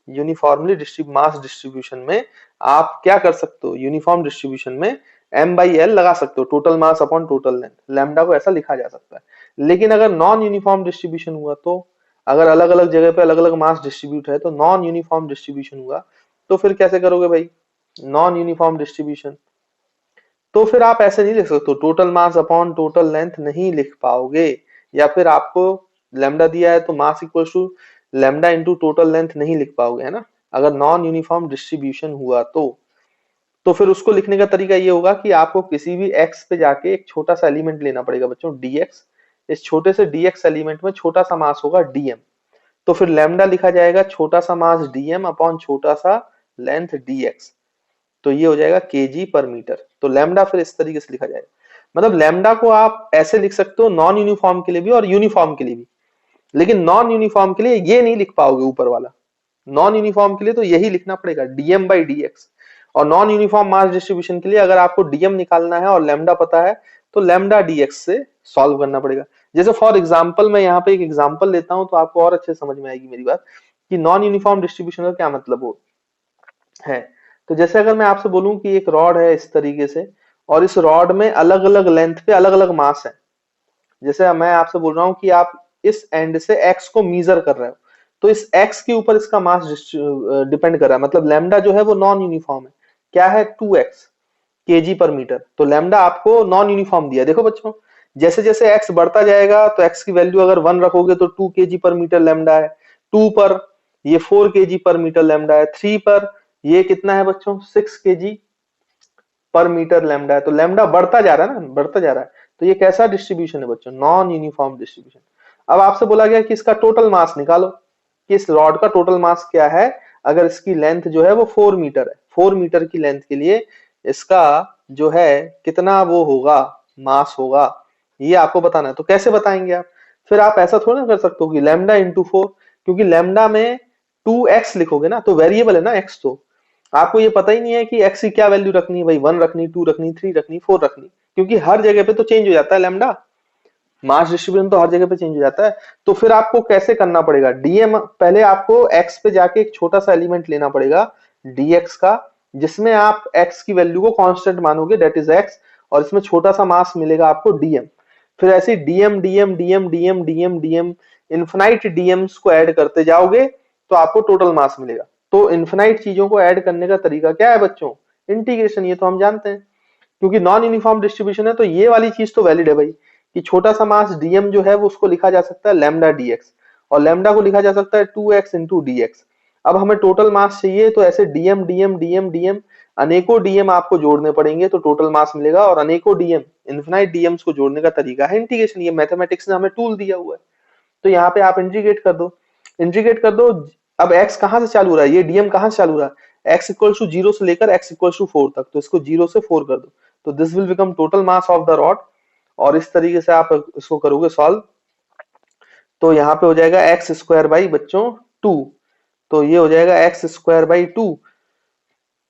यूनिफॉर्मली मास डिस्ट्रीब्यूशन में आप क्या कर सकते हो, यूनिफॉर्म डिस्ट्रीब्यूशन में m बाई एल लगा सकते हो, total mass upon total length, lambda को ऐसा लिखा जा सकता है। लेकिन अगर नॉन यूनिफॉर्म डिस्ट्रीब्यूशन हुआ, तो अगर अलग अलग जगह पे अलग अलग मास डिस्ट्रीब्यूट है, तो नॉन यूनिफॉर्म डिस्ट्रीब्यूशन हुआ, तो फिर कैसे करोगे भाई, नॉन यूनिफॉर्म डिस्ट्रीब्यूशन, तो फिर आप ऐसे नहीं लिख सकते, total mass upon total length नहीं लिख पाओगे, या फिर आपको लैम्डा दिया है तो mass equals to lambda into total length नहीं लिख पाओगे, है ना, अगर नॉन यूनिफॉर्म डिस्ट्रीब्यूशन हुआ तो फिर उसको लिखने का तरीका ये होगा कि आपको किसी भी x पे जाके एक छोटा सा एलिमेंट लेना पड़ेगा बच्चों dx, इस छोटे से dx एलिमेंट में छोटा सा मास होगा dm, तो फिर लैम्डा लिखा जाएगा छोटा सा मास dm अपॉन छोटा सा लेंथ dx, तो ये हो जाएगा केजी पर मीटर। तो लैम्डा फिर इस तरीके से लिखा जाएगा, मतलब लैम्डा को आप ऐसे लिख सकते हो नॉन यूनिफॉर्म के लिए भी और यूनिफॉर्म के लिए भी, लेकिन नॉन यूनिफॉर्म के लिए ये नहीं लिख पाओगे ऊपर वाला, नॉन यूनिफॉर्म के लिए तो यही लिखना पड़ेगा डीएम बाई डीएक्स। और नॉन यूनिफॉर्म मास डिस्ट्रीब्यूशन के लिए अगर आपको डीएम निकालना है और लैम्डा पता है तो लैम्डा डीएक्स से सॉल्व करना पड़ेगा। जैसे फॉर एग्जांपल मैं यहाँ पे एक एग्जांपल लेता हूं तो आपको और अच्छे समझ में आएगी मेरी बात कि नॉन यूनिफॉर्म डिस्ट्रीब्यूशन का क्या मतलब हो है। तो जैसे अगर मैं आपसे बोलूं कि एक रॉड है इस तरीके से, और इस रॉड में अलग अलग लेंथ पे अलग अलग मास है, जैसे मैं आपसे बोल रहा हूं कि आप इस एंड से x को मीजर कर रहे हो, तो इस x के ऊपर इसका मास डिपेंड कर रहा है, मतलब लैम्डा जो है वो नॉन यूनिफॉर्म है, क्या है 2x केजी पर मीटर, तो लैम्डा आपको नॉन यूनिफॉर्म दिया। देखो बच्चों जैसे जैसे x बढ़ता जाएगा तो x की वैल्यू अगर 1 रखोगे तो 2 केजी पर मीटर लैम्डा है, 2 पर ये 4 केजी पर मीटर लैम्डा है, 3 पर ये कितना है बच्चों 6 केजी पर मीटर लैम्डा है, तो लैम्डा बढ़ता जा रहा है ना, बढ़ता जा रहा है। तो ये कैसा डिस्ट्रीब्यूशन है बच्चों, नॉन यूनिफॉर्म डिस्ट्रीब्यूशन। अब आपसे बोला गया कि इसका टोटल मास निकालो, कि इस रॉड का टोटल मास क्या है, अगर इसकी लेंथ जो है वो 4 मीटर है, 4 मीटर की लेंथ के लिए इसका जो है कितना वो होगा, मास होगा, ये आपको बताना है। तो कैसे बताएंगे आप, फिर आप ऐसा थोड़ा ना कर सकते हो कि लैम्डा इंटू 4, क्योंकि लैम्डा में 2x लिखोगे ना, तो वेरिएबल है ना x, तो आपको ये पता ही नहीं है कि x की क्या वैल्यू रखनी है भाई, 1 रखनी, 2 रखनी, 3 रखनी, 4 रखनी, क्योंकि हर जगह पे तो चेंज हो जाता है लैम्डा। मास डिस्ट्रीब्यूशन तो हर जगह पे चेंज हो जाता है। तो फिर आपको कैसे करना पड़ेगा, डीएम पहले आपको एक्स पे जाके एक छोटा सा एलिमेंट लेना पड़ेगा डीएक्स का, जिसमें आप एक्स की वैल्यू को कांस्टेंट मानोगे, दैट इज एक्स, और इसमें छोटा सा मास मिलेगा आपको डीएम। फिर ऐसे DM DM DM DM DM DM infinite DMs को ऐड करते जाओगे तो आपको टोटल मास मिलेगा। तो इन्फिनाइट चीजों को ऐड करने का तरीका क्या है बच्चों, इंटीग्रेशन, ये तो हम जानते हैं। क्योंकि नॉन यूनिफॉर्म डिस्ट्रीब्यूशन है तो ये वाली चीज तो वैलिड है भाई, कि छोटा सा मास डीएम जो है वो उसको लिखा जा सकता है लैम्डा डीएक्स, और लैम्डा को लिखा जा सकता है 2x इंटू डीएक्स। अब हमें टोटल मास चाहिए तो ऐसे डीएम डीएम डीएम डीएम अनेकों डीएम आपको जोड़ने पड़ेंगे तो टोटल मास मिलेगा, और अनेकों डीएम इन्फिनाइट डीएम्स को जोड़ने का तरीका है इंटीग्रेशन। ये मैथमेटिक्स ने हमें टूल दिया हुआ है। तो यहाँ पे आप इंटीग्रेट कर दो, इंटीग्रेट कर दो। अब x कहां से चालू हो रहा है, ये डीएम कहां से चालू हो रहा है, x इक्वल टू 0 से लेकर x इक्वल टू 4 तक, तो इसको 0 से 4 कर दो, तो this will become total mass of the rod. और इस तरीके से आप इसको करोगे सॉल्व, तो यहाँ पे हो जाएगा एक्स स्क्वायर बाई बच्चों 2, तो ये हो जाएगा एक्स स्क्वायर बाई 2,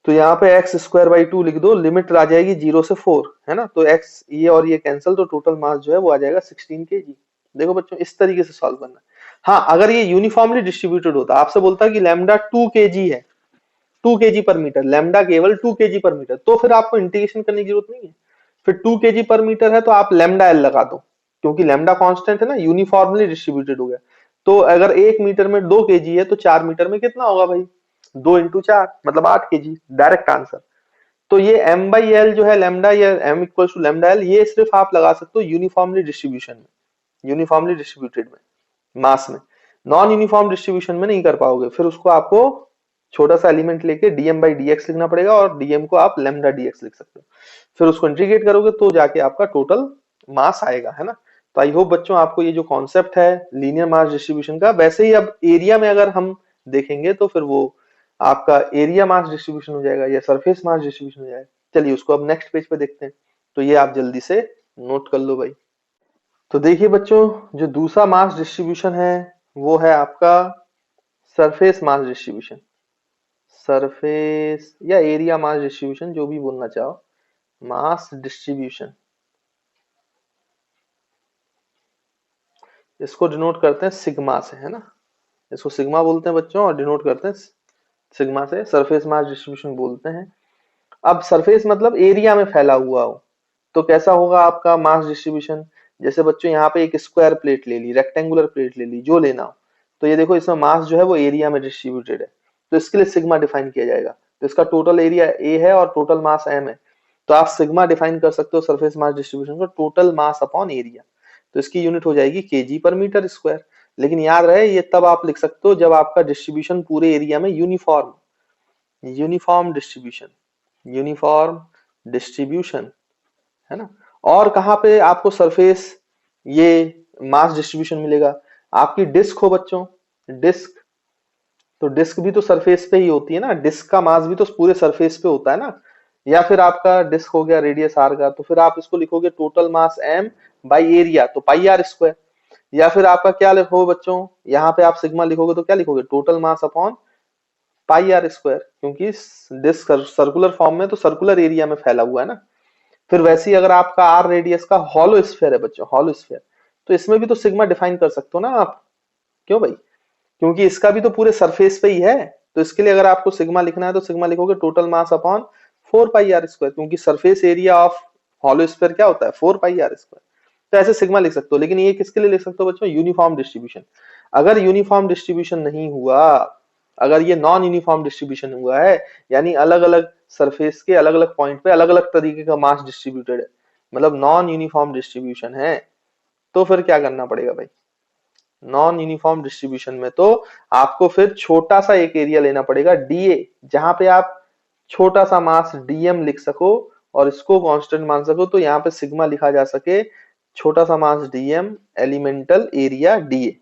तो यहाँ पे एक्स स्क्वायर बाई 2 लिख दो, लिमिट आ जाएगी 0 से 4, है ना, तो एक्स ये और ये कैंसिल, तो टोटल मास जो है वो आ जाएगा 16 kg। देखो बच्चों इस तरीके से सॉल्व करना। हाँ, अगर ये यूनिफॉर्मली डिस्ट्रीब्यूटेड होता, आपसे बोलता कि लैम्डा 2 kg है, 2 kg पर मीटर, लैम्डा केवल 2 kg पर मीटर, तो फिर आपको इंटीग्रेशन करने की जरूरत नहीं है। फिर 2 kg पर मीटर है तो आप लैम्डा एल लगा दो, क्योंकि लैम्डा कांस्टेंट है ना, यूनिफॉर्मली डिस्ट्रीब्यूटेड हो गया। तो अगर 1 मीटर में 2 kg है तो 4 मीटर में कितना होगा भाई, 2 इंटू 4 मतलब 8 kg, डायरेक्ट आंसर। तो ये m बाई एल जो है लैम्डा, या m equal to lambda L, ये सिर्फ आप लगा सकते हो यूनिफॉर्मली डिस्ट्रीब्यूशन में, यूनिफॉर्मली डिस्ट्रीब्यूटेड में, मास में। नॉन यूनिफॉर्म डिस्ट्रीब्यूशन में नहीं कर पाओगे, फिर उसको आपको छोटा सा एलिमेंट लेके डीएम बाई डीएक्स लिखना पड़ेगा, और डीएम को आप लैम्डा डीएक्स लिख सकते हो। फिर उसको इंटीग्रेट करोगे तो जाके आपका टोटल मास आएगा, है ना। तो आई होप बच्चों आपको ये जो कॉन्सेप्ट है लीनियर मास डिस्ट्रीब्यूशन का, वैसे ही अब एरिया में अगर हम देखेंगे तो फिर वो आपका एरिया मास डिस्ट्रीब्यूशन हो जाएगा या सरफेस मास डिस्ट्रीब्यूशन हो जाएगा। चलिए उसको अब नेक्स्ट पेज पे देखते हैं, तो ये आप जल्दी से नोट कर लो भाई। तो देखिए बच्चों, जो दूसरा मास डिस्ट्रीब्यूशन है वो है आपका सरफेस मास डिस्ट्रीब्यूशन, सरफेस या एरिया मास डिस्ट्रीब्यूशन, जो भी बोलना चाहो, मास डिस्ट्रीब्यूशन। इसको डिनोट करते हैं सिग्मा से, है ना, इसको सिग्मा बोलते हैं बच्चों, और डिनोट करते हैं सिग्मा से, सरफेस मास डिस्ट्रीब्यूशन बोलते हैं। अब सरफेस मतलब एरिया में फैला हुआ हो, तो कैसा होगा आपका मास डिस्ट्रीब्यूशन, जैसे बच्चों यहाँ पे एक स्क्वायर प्लेट ले ली, रेक्टेंगुलर प्लेट ले ली, जो लेना हो, तो ये देखो इसमें मास जो है वो एरिया में डिस्ट्रीब्यूटेड है, तो इसके लिए सिग्मा डिफाइन किया जाएगा। तो इसका टोटल एरिया ए है और टोटल मास एम है, तो आप सिग्मा डिफाइन कर सकते हो सरफेस मास डिस्ट्रीब्यूशन को टोटल मास अपॉन एरिया, तो इसकी यूनिट हो जाएगी केजी पर मीटर स्क्वायर। लेकिन याद रहे ये तब आप लिख सकते हो जब आपका डिस्ट्रीब्यूशन पूरे एरिया में uniform, uniform distribution, uniform distribution, है ना। और कहां पे आपको सरफेस ये मास डिस्ट्रीब्यूशन मिलेगा, आपकी डिस्क हो बच्चों, डिस्क, तो डिस्क भी तो सरफेस पे ही होती है ना, डिस्क का मास भी तो पूरे सरफेस पे होता है ना। या फिर आपका डिस्क हो गया रेडियस आर का, तो फिर आप इसको लिखोगे total mass M by area, तो पाई आर स्क्वायर। या फिर आपका क्या लिखो बच्चों, यहाँ पे आप सिग्मा लिखोगे तो क्या लिखोगे, total mass upon pi are square, क्योंकि डिस्क सर्कुलर फॉर्म में तो सर्कुलर एरिया में फैला हुआ है ना। फिर वैसे ही अगर आपका आर रेडियस का हॉलो स्फीयर है बच्चों, हॉलो स्फीयर, तो इसमें भी तो सिग्मा डिफाइन कर सकते हो ना आप, क्यों भाई, क्योंकि इसका भी तो पूरे सरफेस पे ही है। तो इसके लिए अगर आपको सिग्मा लिखना है तो सिग्मा लिखोगे total mass upon 4 pi are square, क्योंकि surface area of hollow sphere क्या होता है, 4 पाई आर स्क्वायर। तो ऐसे सिग्मा लिख सकते हो। लेकिन ये किसके लिए लिख सकते हो बच्चों, यूनिफॉर्म डिस्ट्रीब्यूशन। अगर यूनिफॉर्म डिस्ट्रीब्यूशन नहीं हुआ, अगर ये नॉन यूनिफॉर्म डिस्ट्रीब्यूशन हुआ है, यानी अलग अलग सरफेस के अलग अलग पॉइंट पे अलग अलग तरीके का मास डिस्ट्रीब्यूटेड है, मतलब नॉन यूनिफॉर्म डिस्ट्रीब्यूशन है, तो फिर क्या करना पड़ेगा भाई, नॉन यूनिफॉर्म डिस्ट्रीब्यूशन में तो आपको फिर छोटा सा एक एरिया लेना पड़ेगा डीए, जहां पे आप छोटा सा मास डीएम लिख सको और इसको कांस्टेंट मान सको, तो यहाँ पे सिग्मा लिखा जा सके छोटा सा मास डीएम एलिमेंटल एरिया डीए।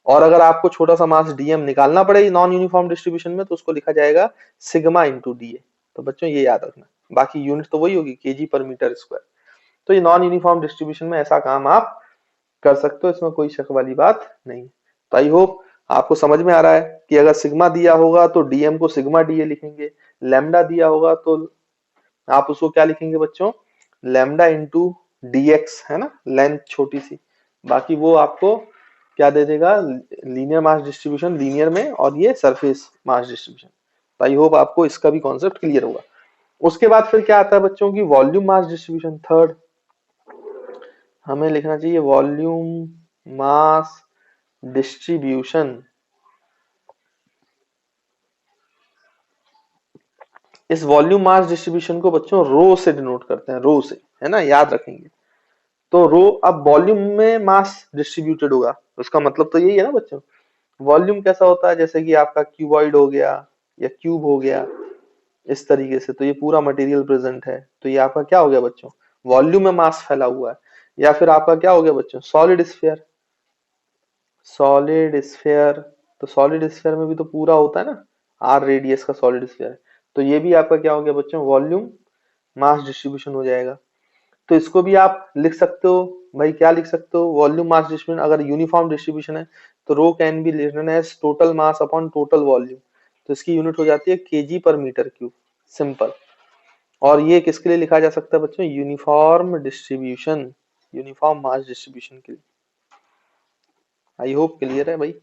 और अगर आपको छोटा सा मास डीएम निकालना पड़े नॉन यूनिफॉर्म डिस्ट्रीब्यूशन में, तो उसको लिखा जाएगा सिग्मा इंटू डीए। तो बच्चों ये याद रखना, बाकी यूनिट तो वही होगी केजी पर मीटर स्क्वायर। तो ये नॉन यूनिफॉर्म डिस्ट्रीब्यूशन में ऐसा काम आप कर सकते हो, इसमें कोई शक वाली बात नहीं। तो आई होप आपको समझ में आ रहा है कि अगर सिग्मा दिया होगा तो डीएम को सिग्मा डीए लिखेंगे, लैम्डा दिया होगा तो आप उसको क्या लिखेंगे बच्चों, लैम्डा इंटू डीएक्स, है ना, लेंथ छोटी सी, बाकी वो आपको क्या दे देगा, लीनियर मास डिस्ट्रीब्यूशन लीनियर में, और ये सरफेस मास डिस्ट्रीब्यूशन। तो आई होप आपको इसका भी कॉन्सेप्ट क्लियर होगा। उसके बाद फिर क्या आता है बच्चों की वॉल्यूम मास डिस्ट्रीब्यूशन। थर्ड हमें लिखना चाहिए वॉल्यूम मास डिस्ट्रीब्यूशन। इस वॉल्यूम मास डिस्ट्रीब्यूशन को बच्चों रो से डिनोट करते हैं, रो से, है ना, याद रखेंगे। तो रो, अब वॉल्यूम में मास डिस्ट्रीब्यूटेड होगा, उसका मतलब तो यही है ना बच्चों। वॉल्यूम कैसा होता है, जैसे कि आपका क्यूबॉइड हो गया या क्यूब हो गया, इस तरीके से, तो ये पूरा मटेरियल प्रेजेंट है, तो ये आपका क्या हो गया बच्चों, वॉल्यूम में मास फैला हुआ है। या फिर आपका क्या हो गया बच्चों, सॉलिड स्फीयर। सॉलिड स्फीयर, तो सॉलिड स्फीयर में भी तो पूरा होता है ना, आर रेडियस का सॉलिड स्फीयर। तो ये भी आपका क्या हो गया बच्चों, वॉल्यूम मास डिस्ट्रीब्यूशन हो जाएगा। तो इसको भी आप लिख सकते हो भाई, क्या लिख सकते हो, वॉल्यूम मास डिस्ट्रीब्यूशन। अगर यूनिफॉर्म डिस्ट्रीब्यूशन है तो rho can be written as total mass upon total volume. तो इसकी यूनिट हो जाती है केजी पर मीटर क्यूब, सिंपल। और ये किसके लिए लिखा जा सकता है बच्चों, uniform distribution, uniform mass distribution के लिए। आई होप क्लियर है भाई।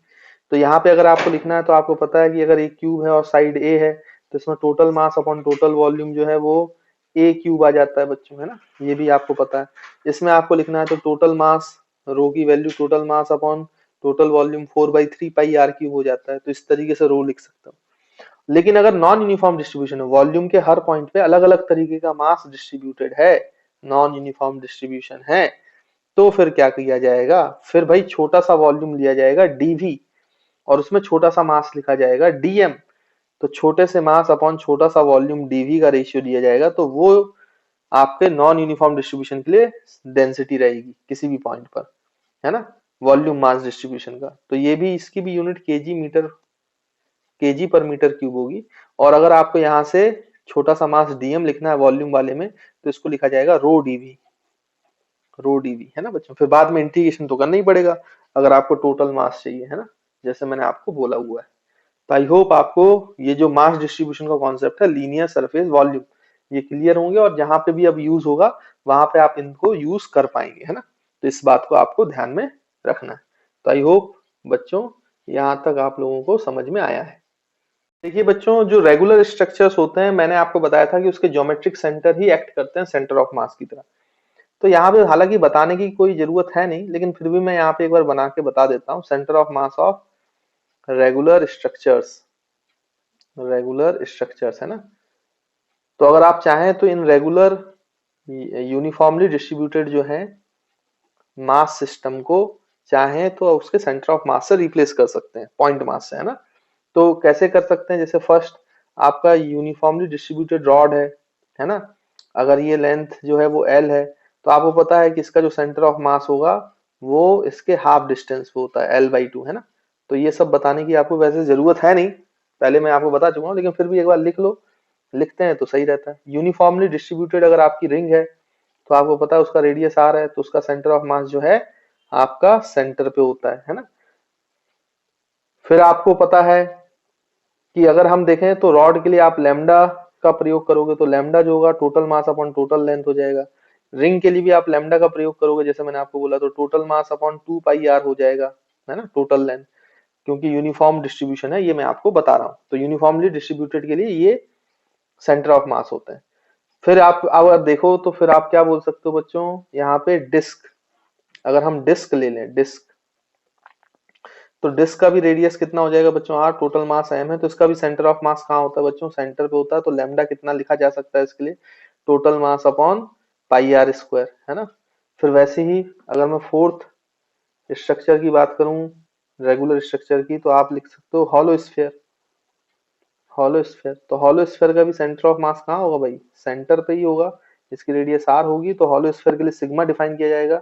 तो यहाँ पे अगर आपको लिखना है तो आपको पता है कि अगर एक क्यूब है और साइड ए है, तो इसमें total mass upon total volume जो है वो ए क्यूब आ जाता है बच्चों, है ना, ये भी आपको पता है। इसमें आपको लिखना है तो टोटल मास, रो की value total mass upon total volume 4/3 pi R cube हो जाता है। तो इस तरीके से रो लिख सकता हूँ। लेकिन अगर नॉन यूनिफॉर्म डिस्ट्रीब्यूशन है, वॉल्यूम के हर पॉइंट पे अलग अलग तरीके का मास डिस्ट्रीब्यूटेड है, नॉन यूनिफॉर्म डिस्ट्रीब्यूशन है, तो फिर क्या किया जाएगा, फिर भाई छोटा सा वॉल्यूम लिया जाएगा डीवी, और उसमें छोटा सा मास लिखा जाएगा डीएम। तो छोटे से मास अपॉन छोटा सा वॉल्यूम डीवी का रेशियो दिया जाएगा, तो वो आपके नॉन यूनिफॉर्म डिस्ट्रीब्यूशन के लिए डेंसिटी रहेगी किसी भी पॉइंट पर, है ना, वॉल्यूम मास डिस्ट्रीब्यूशन का। तो ये भी, इसकी भी यूनिट केजी पर मीटर क्यूब होगी। और अगर आपको यहाँ से छोटा सा मास डीएम लिखना है वॉल्यूम वाले में, तो इसको लिखा जाएगा रो डीवी, रो डीवी, है ना बच्चों। फिर बाद में इंटीग्रेशन तो करना ही पड़ेगा अगर आपको टोटल मास चाहिए, है ना, जैसे मैंने आपको बोला हुआ है। तो आई होप आपको ये जो मास डिस्ट्रीब्यूशन का कॉन्सेप्ट है, लीनियर सरफेस वॉल्यूम, ये क्लियर होंगे, और जहां पे भी अब यूज होगा वहां पे आप इनको यूज कर पाएंगे, है ना। तो इस बात को आपको ध्यान में रखना है। तो आई होप बच्चों यहाँ तक आप लोगों को समझ में आया है। देखिए बच्चों, जो रेगुलर स्ट्रक्चर्स होते हैं, मैंने आपको बताया था कि उसके ज्योमेट्रिक सेंटर ही एक्ट करते हैं सेंटर ऑफ मास की तरह। तो यहाँ पे हालांकि बताने की कोई जरूरत है नहीं, लेकिन फिर भी मैं यहाँ पे एक बार बना के बता देता हूँ। Centre of mass of regular structures, regular structures, है ना। तो अगर आप चाहें तो इन रेगुलर यूनिफॉर्मली डिस्ट्रीब्यूटेड जो है मास सिस्टम को, चाहें तो उसके सेंटर ऑफ मास से रिप्लेस कर सकते हैं, पॉइंट मास से, है ना। तो कैसे कर सकते हैं, जैसे फर्स्ट आपका यूनिफॉर्मली डिस्ट्रीब्यूटेड रॉड है ना। अगर ये लेंथ जो है वो एल है, तो आपको पता है कि इसका जो सेंटर ऑफ मास होगा वो इसके हाफ डिस्टेंस पे होता है, L/2, है ना। तो ये सब बताने की आपको वैसे जरूरत है नहीं, पहले मैं आपको बता चुका हूँ, लेकिन फिर भी एक बार लिख लो, लिखते हैं तो सही रहता है। यूनिफॉर्मली डिस्ट्रीब्यूटेड अगर आपकी रिंग है, तो आपको पता है उसका रेडियस आर है, तो उसका सेंटर ऑफ मास जो है आपका सेंटर पे होता है ना। फिर आपको पता है कि अगर हम देखें तो रॉड के लिए आप लैम्डा का प्रयोग करोगे, तो लैम्डा जो होगा total mass upon total length हो जाएगा। रिंग के लिए भी आप लैम्डा का प्रयोग करोगे, जैसे मैंने आपको बोला, तो total mass upon 2 pi R हो जाएगा, है ना, टोटल लेंथ। क्योंकि यूनिफॉर्म डिस्ट्रीब्यूशन है, ये मैं आपको बता रहा हूँ। तो यूनिफॉर्मली डिस्ट्रीब्यूटेड के लिए ये सेंटर ऑफ मास होते हैं। फिर आप अगर देखो तो फिर आप क्या बोल सकते हो बच्चों, यहाँ पे डिस्क, अगर हम डिस्क ले लें, डिस्क, तो डिस्क का भी रेडियस कितना हो जाएगा बच्चों, आर, टोटल मास एम है, तो इसका भी सेंटर ऑफ मास कहाँ होता है बच्चों, सेंटर पे होता है। तो लैम्डा कितना लिखा जा सकता है इसके लिए, total mass upon pi are square, है ना। फिर वैसे ही अगर मैं फोर्थ स्ट्रक्चर की बात करूं, रेगुलर स्ट्रक्चर की, तो आप लिख सकते हो हॉलो स्फीयर, हॉलो स्फीयर। तो हॉलो स्फीयर का भी सेंटर ऑफ मास कहाँ होगा भाई, सेंटर पे ही होगा। इसकी रेडियस आर होगी, तो हॉलो स्फीयर के लिए सिग्मा डिफाइन किया जाएगा।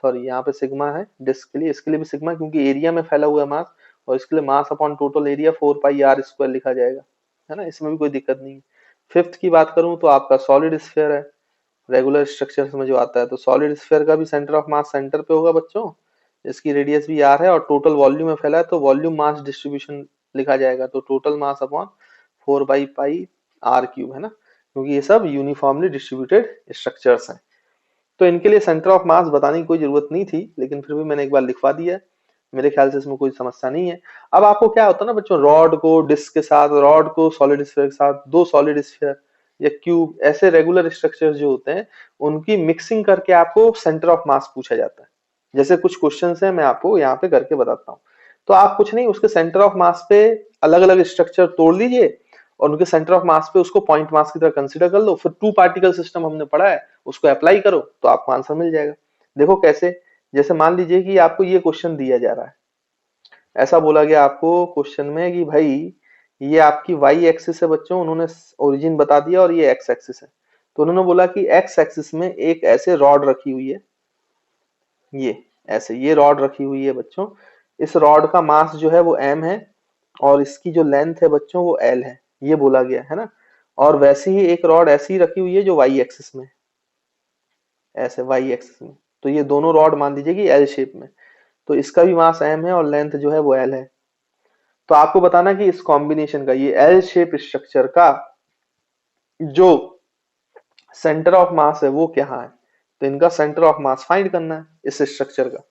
सॉरी, यहाँ पे सिग्मा है डिस्क के लिए, इसके लिए भी सिग्मा, क्योंकि एरिया में फैला हुआ है मास, और इसके लिए mass upon total area 4 pi are square लिखा जाएगा, है ना, इसमें भी कोई दिक्कत नहीं है। फिफ्थ की बात करूं तो आपका सॉलिड स्फीयर है, रेगुलर स्ट्रक्चर में जो आता है। तो सॉलिड स्फीयर का भी सेंटर ऑफ मास सेंटर पे होगा बच्चों, इसकी रेडियस भी आर है, और टोटल वॉल्यूम में फैला है, तो वॉल्यूम मास डिस्ट्रीब्यूशन लिखा जाएगा, तो टोटल मास अपॉन 4/पाई आर क्यूब, है ना, क्योंकि ये सब यूनिफॉर्मली डिस्ट्रीब्यूटेड स्ट्रक्चर्स हैं। तो इनके लिए सेंटर ऑफ मास बताने की कोई जरूरत नहीं थी, लेकिन फिर भी मैंने एक बार लिखवा दिया है। मेरे ख्याल से इसमें कोई समस्या नहीं है। अब आपको क्या होता है ना बच्चों, रॉड को डिस्क के साथ, रॉड को सॉलिड स्फीयर के साथ, दो सॉलिड स्फीयर या क्यूब, ऐसे रेगुलर स्ट्रक्चर जो होते हैं उनकी मिक्सिंग करके आपको सेंटर ऑफ मास पूछा जाता है। जैसे कुछ क्वेश्चन है, मैं आपको यहाँ पे करके बताता हूँ। तो आप कुछ नहीं, उसके सेंटर ऑफ मास पे अलग अलग स्ट्रक्चर तोड़ लीजिए और उनके सेंटर ऑफ मास पे उसको पॉइंट मास की तरह कंसीडर कर लो, फिर टू पार्टिकल सिस्टम हमने पढ़ा है उसको अप्लाई करो तो आपको आंसर मिल जाएगा। देखो कैसे, जैसे मान लीजिए कि आपको ये क्वेश्चन दिया जा रहा है, ऐसा बोला गया आपको क्वेश्चन में कि भाई ये आपकी वाई एक्सिस है बच्चों, उन्होंने ओरिजिन बता दिया और ये एक्स एक्सिस है। तो उन्होंने बोला कि एक्स एक्सिस में एक ऐसे रॉड रखी हुई है, ये ऐसे ये रॉड रखी हुई है बच्चों, इस रॉड का मास जो है वो m है और इसकी जो लेंथ है बच्चों वो l है, ये बोला गया है ना। और वैसे ही एक रॉड ऐसी रखी हुई है जो y एक्सिस में, ऐसे y एक्सिस में, तो ये दोनों रॉड मान लीजिए कि l शेप में, तो इसका भी मास m है और लेंथ जो है वो l है। तो आपको बताना कि इस कॉम्बिनेशन का, ये एल शेप स्ट्रक्चर का जो सेंटर ऑफ मास है वो क्या है, तो इनका सेंटर ऑफ मास फाइंड करना है इस स्ट्रक्चर का,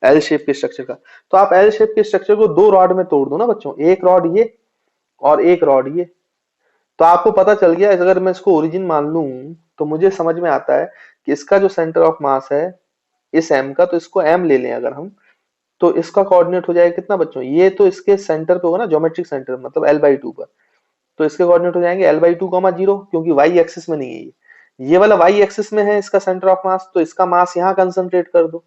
एल शेप के स्ट्रक्चर का। तो आप एल शेप के स्ट्रक्चर को दो रॉड में तोड़ दो ना बच्चों, एक रॉड ये और एक रॉड ये। तो आपको पता चल गया, अगर मैं इसको ओरिजिन मान लूं तो मुझे समझ में आता है कि इसका जो सेंटर ऑफ मास है इस m का, तो इसको m ले लें अगर हम, तो इसका कोऑर्डिनेट हो जाएगा कितना बच्चों, ये तो इसके सेंटर पे होगा ना, ज्योमेट्रिक सेंटर मतलब l/2 पर, तो इसके कोऑर्डिनेट हो जाएंगे l/2, 0, क्योंकि y एक्सिस में नहीं है ये वाला y एक्सिस में है इसका सेंटर ऑफ मास, तो इसका मास यहाँ कंसंट्रेट कर दो।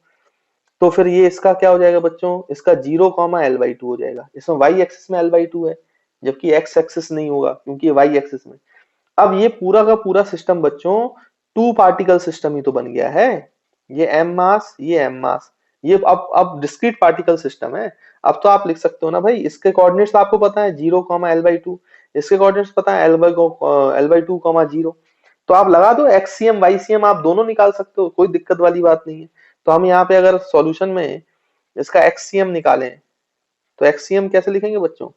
तो फिर ये इसका क्या हो जाएगा बच्चों, इसका 0, l/2 हो जाएगा। इसमें y एक्सिस में l/2 है जबकि x एक्सिस नहीं होगा क्योंकि ये y एक्सिस में। अब ये पूरा का पूरा सिस्टम बच्चों टू पार्टिकल सिस्टम ही तो बन गया है, ये m मास ये m मास, ये अब डिस्क्रीट पार्टिकल सिस्टम है। अब तो आप लिख सकते हो ना भाई, इसके कोऑर्डिनेट्स आपको पता है 0, l/2, इसके कोऑर्डिनेट्स पता है l/2, 0। तो आप लगा दो एक्ससीएम वाईसीएम, आप दोनों निकाल सकते हो, कोई दिक्कत वाली बात नहीं है। तो हम यहाँ पे अगर सॉल्यूशन में इसका एक्ससीएम निकालें तो एक्ससीएम कैसे लिखेंगे बच्चों,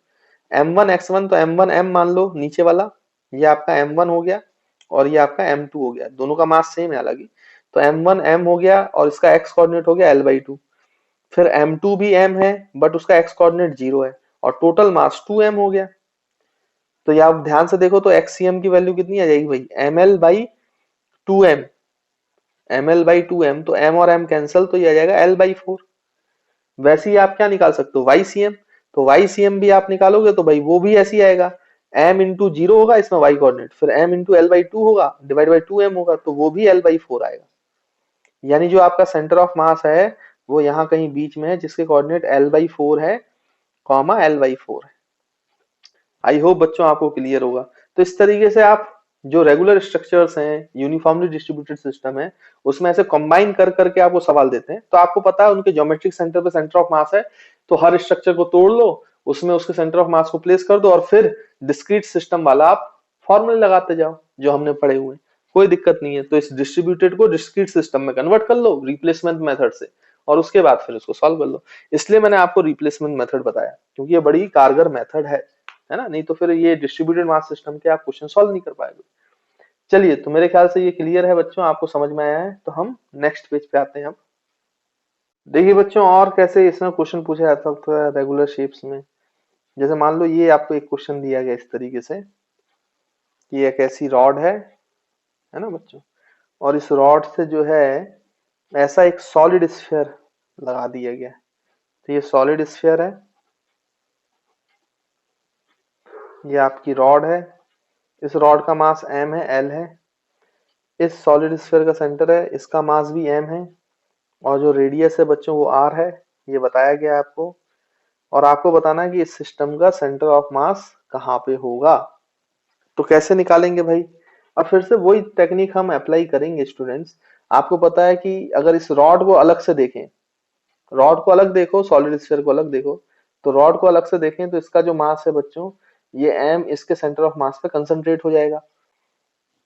m1 x1, तो m1 m मान लो नीचे वाला, ये आपका m1 हो गया और ये आपका m2 हो गया, दोनों का मास सेम है हालांकि। तो m1 m हो गया और इसका x कोऑर्डिनेट हो गया l/2। फिर m2 भी m है बट उसका x कोऑर्डिनेट 0 है और टोटल मास 2m हो गया। तो ये आप ध्यान से देखो तो एक्ससीएम की वैल्यू कितनी आ जाएगी भाई, ml/2m, ml/2m, तो m और m कैंसिल, तो ये आ जाएगा l/4। वैसे ही आप क्या निकाल सकते हो, YCM, तो YCM भी आप निकालोगे तो भाई वो भी ऐसे ही आएगा, m इंटू 0 होगा इसमें y कोऑर्डिनेट, फिर m इंटू l/2 होगा डिवाइड बाई 2m होगा, तो वो भी l/4 आएगा। यानी जो आपका सेंटर ऑफ मास है वो यहाँ कहीं बीच में है जिसके कोऑर्डिनेट l/4 है, l/4 है। आई होप बच्चों आपको क्लियर होगा। तो इस तरीके से आप जो रेगुलर स्ट्रक्चर्स हैं, यूनिफॉर्मली डिस्ट्रीब्यूटेड सिस्टम है, उसमें ऐसे कंबाइन कर करके आपको सवाल देते हैं। तो आपको पता है उनके ज्योमेट्रिक सेंटर पे सेंटर ऑफ मास है, तो हर स्ट्रक्चर को तोड़ लो, उसमें उसके सेंटर ऑफ मास को प्लेस कर दो और फिर डिस्क्रीट सिस्टम वाला आप फॉर्मूले लगाते जाओ जो हमने पढ़े हुए हैं, कोई दिक्कत नहीं है। तो इस डिस्ट्रीब्यूटेड को डिस्क्रीट सिस्टम में कन्वर्ट कर लो रिप्लेसमेंट मेथड से और उसके बाद फिर उसको सॉल्व कर लो। इसलिए मैंने आपको रिप्लेसमेंट मेथड बताया क्योंकि ये बड़ी कारगर मेथड है ना, नहीं तो फिर ये डिस्ट्रीब्यूटेड मास सिस्टम के आप क्वेश्चन सॉल्व नहीं कर पाएंगे। चलिए, तो मेरे ख्याल से ये क्लियर है बच्चों, आपको समझ में आया है। तो हम नेक्स्ट पेज पे आते हैं। अब देखिए बच्चों, और कैसे इसमें क्वेश्चन पूछा जाता है रेगुलर शेप्स में। जैसे मान लो ये आपको एक क्वेश्चन दिया गया इस तरीके से कि एक ऐसी रॉड है ना बच्चों, और इस रॉड से जो है ऐसा एक सॉलिड स्फीयर लगा दिया गया। तो ये सॉलिड स्फीयर है, ये आपकी रॉड है, इस रॉड का मास m है, l है, इस सॉलिड स्फीयर का सेंटर है, इसका मास भी m है और जो रेडियस है बच्चों वो r है, ये बताया गया है आपको। और आपको बताना है कि इस सिस्टम का सेंटर ऑफ मास कहाँ पे होगा। तो कैसे निकालेंगे भाई, अब फिर से वही टेक्निक हम अप्लाई करेंगे स्टूडेंट्स। आपको पता है कि अगर इस रॉड को अलग से देखें, रॉड को अलग देखो, सॉलिड स्फीयर को अलग देखो, तो रॉड को अलग से देखें तो इसका जो मास है बच्चों, ये m इसके सेंटर ऑफ मास पे कंसंट्रेट हो जाएगा।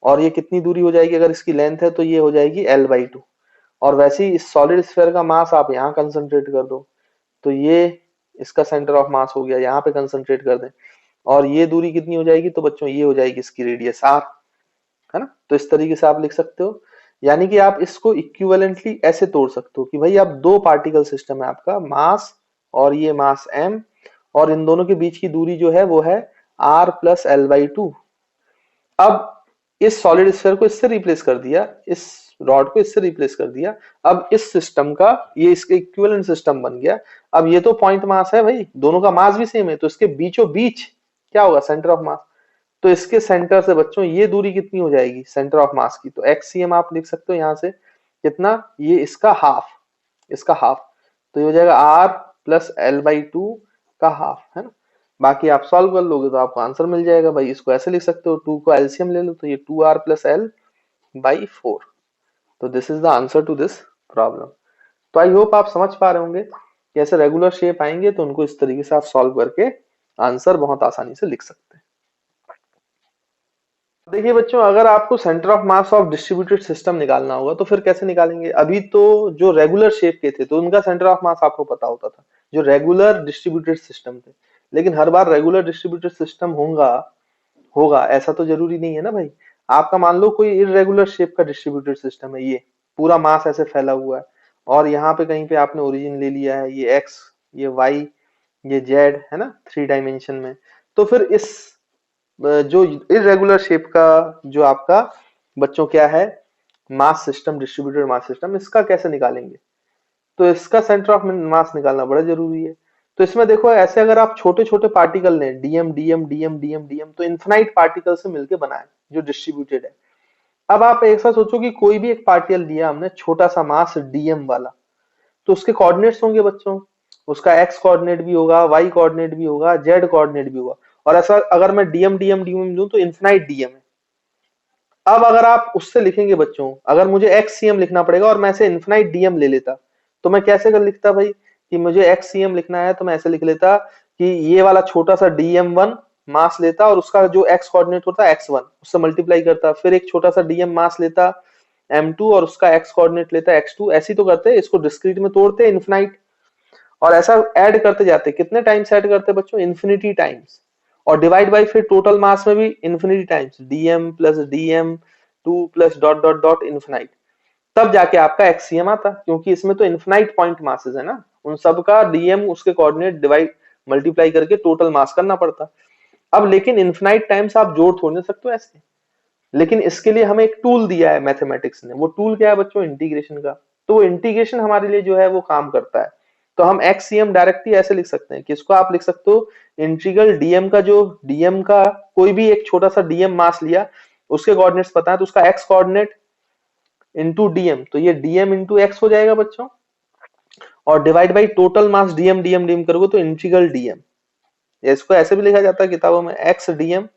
और ये कितनी दूरी हो जाएगी, अगर इसकी लेंथ है तो ये हो जाएगी l/2। और वैसे ही इस सॉलिड स्फीयर का मास आप यहाँ कंसंट्रेट कर दो, तो ये इसका सेंटर ऑफ मास हो गया, यहाँ पे कंसंट्रेट कर दें, और ये दूरी कितनी हो जाएगी, तो बच्चों ये हो जाएगी इसकी रेडियस r, है ना। तो इस तरीके से आप लिख सकते हो। यानी कि आप इसको इक्विवेलेंटली ऐसे तोड़ सकते हो कि भाई आप दो पार्टिकल सिस्टम है आपका, मास और ये मास m, और इन दोनों के बीच की दूरी जो है वो है r प्लस l/2। अब इस सॉलिड स्फीयर को इससे रिप्लेस कर दिया, इस रॉड को इससे रिप्लेस कर दिया, अब इस सिस्टम का ये इसके इक्विवेलेंट सिस्टम बन गया। अब ये तो पॉइंट मास है भाई, दोनों का मास भी सेम है, तो इसके बीचों बीच क्या होगा, सेंटर ऑफ मास। तो इसके सेंटर से बच्चों ये दूरी कितनी हो जाएगी सेंटर ऑफ मास की, तो एक्ससीएम आप लिख सकते हो यहाँ से कितना, ये इसका हाफ, इसका हाफ, तो ये हो जाएगा r प्लस l/2 का हाफ, है ना। बाकी आप सॉल्व कर लोगे तो आपको आंसर मिल जाएगा भाई। इसको ऐसे लिख सकते हो, 2 को एलसीएम ले लो तो ये 2r प्लस l/4। तो this is the answer to this problem. तो आई होप आप समझ पा रहे होंगे कि ऐसे रेगुलर शेप आएंगे तो उनको इस तरीके से आप सॉल्व करके आंसर बहुत आसानी से लिख सकते हैं। देखिए बच्चों, अगर आपको centre of mass of distributed system निकालना होगा तो फिर कैसे निकालेंगे। अभी तो जो रेगुलर शेप के थे तो उनका सेंटर ऑफ मास आपको पता होता था, जो रेगुलर डिस्ट्रीब्यूटेड सिस्टम थे। लेकिन हर बार रेगुलर डिस्ट्रीब्यूटेड सिस्टम होगा होगा ऐसा तो जरूरी नहीं है ना भाई। आपका मान लो कोई इरेगुलर शेप का डिस्ट्रीब्यूटेड सिस्टम है, ये पूरा मास ऐसे फैला हुआ है और यहाँ पे कहीं पे आपने ओरिजिन ले लिया है, ये एक्स, ये वाई, ये जेड, है ना, 3 डायमेंशन में। तो फिर इस जो इरेगुलर शेप का जो आपका बच्चों क्या है mass system, distributed mass system, इसका कैसे निकालेंगे। तो इसका सेंटर ऑफ मास निकालना बड़ा जरूरी है। तो इसमें देखो ऐसे अगर आप छोटे छोटे पार्टिकल लें, DM DM DM DM DM, तो इन्फिनाइट पार्टिकल से मिलकर बनाए जो डिस्ट्रीब्यूटेड है। अब आप ऐसा सोचो कि कोई भी एक पार्टिकल लिया हमने छोटा सा मास डीएम वाला, तो उसके कोऑर्डिनेट्स होंगे बच्चों, उसका एक्स कोऑर्डिनेट भी होगा, वाई कोऑर्डिनेट भी होगा, जेड कोऑर्डिनेट भी होगा। और ऐसा अगर मैं डीएम डीएम डीएम लूं तो इन्फिनाइट डीएम है। अब अगर आप उससे लिखेंगे बच्चों, अगर मुझे एक्ससीएम लिखना पड़ेगा और मैं ऐसे इन्फिनाइट डीएम ले लेता, तो मैं कैसे कर लिखता भाई कि मुझे एक्ससीएम लिखना है, तो मैं ऐसे लिख लेता कि ये वाला छोटा सा डीएम1 मास लेता और उसका जो एक्स कोऑर्डिनेट होता है x1, उससे मल्टीप्लाई करता, फिर एक छोटा सा डीएम मास लेता m2 और उसका एक्स कोऑर्डिनेट लेता x2। ऐसी तो करते हैं, इसको डिस्क्रीट में तोड़ते इन्फिनाइट, और ऐसा ऐड करते जाते। कितने टाइम्स ऐड करते बच्चों, इन्फिनिटी टाइम्स। और डिवाइड बाई फिर टोटल मास में भी infinity times, DM plus DM 2 plus dot dot dot infinite. तब जाके आपका एक्ससीएम आता, क्योंकि इसमें तो इन्फिनाइट पॉइंट मासेस है ना, उन सब का डीएम उसके कोऑर्डिनेट डिवाइड मल्टीप्लाई करके टोटल मास करना पड़ता। अब लेकिन इन्फिनाइट टाइम्स आप जोड़ थोड़ नहीं सकते ऐसे, लेकिन इसके लिए हमें एक टूल दिया है मैथमेटिक्स ने। वो टूल क्या है बच्चों, इंटीग्रेशन का। तो वो इंटीग्रेशन हमारे लिए जो है वो काम करता है। तो हम एक्ससीएम डायरेक्टली ऐसे लिख सकते हैं कि इसको आप लिख सकते हो इंटीग्रल डीएम का, जो डीएम का कोई भी एक छोटा सा डीएम मास लिया, उसके कोऑर्डिनेट्स पता है, तो उसका एक्स कोऑर्डिनेट इंटू डीएम, तो ये डीएम इंटू एक्स हो जाएगा बच्चों, और divide by total mass DM DM DM करोगे तो इंटीग्रल डीएम, या इसको ऐसे भी लिखा जाता है किताबों में x DM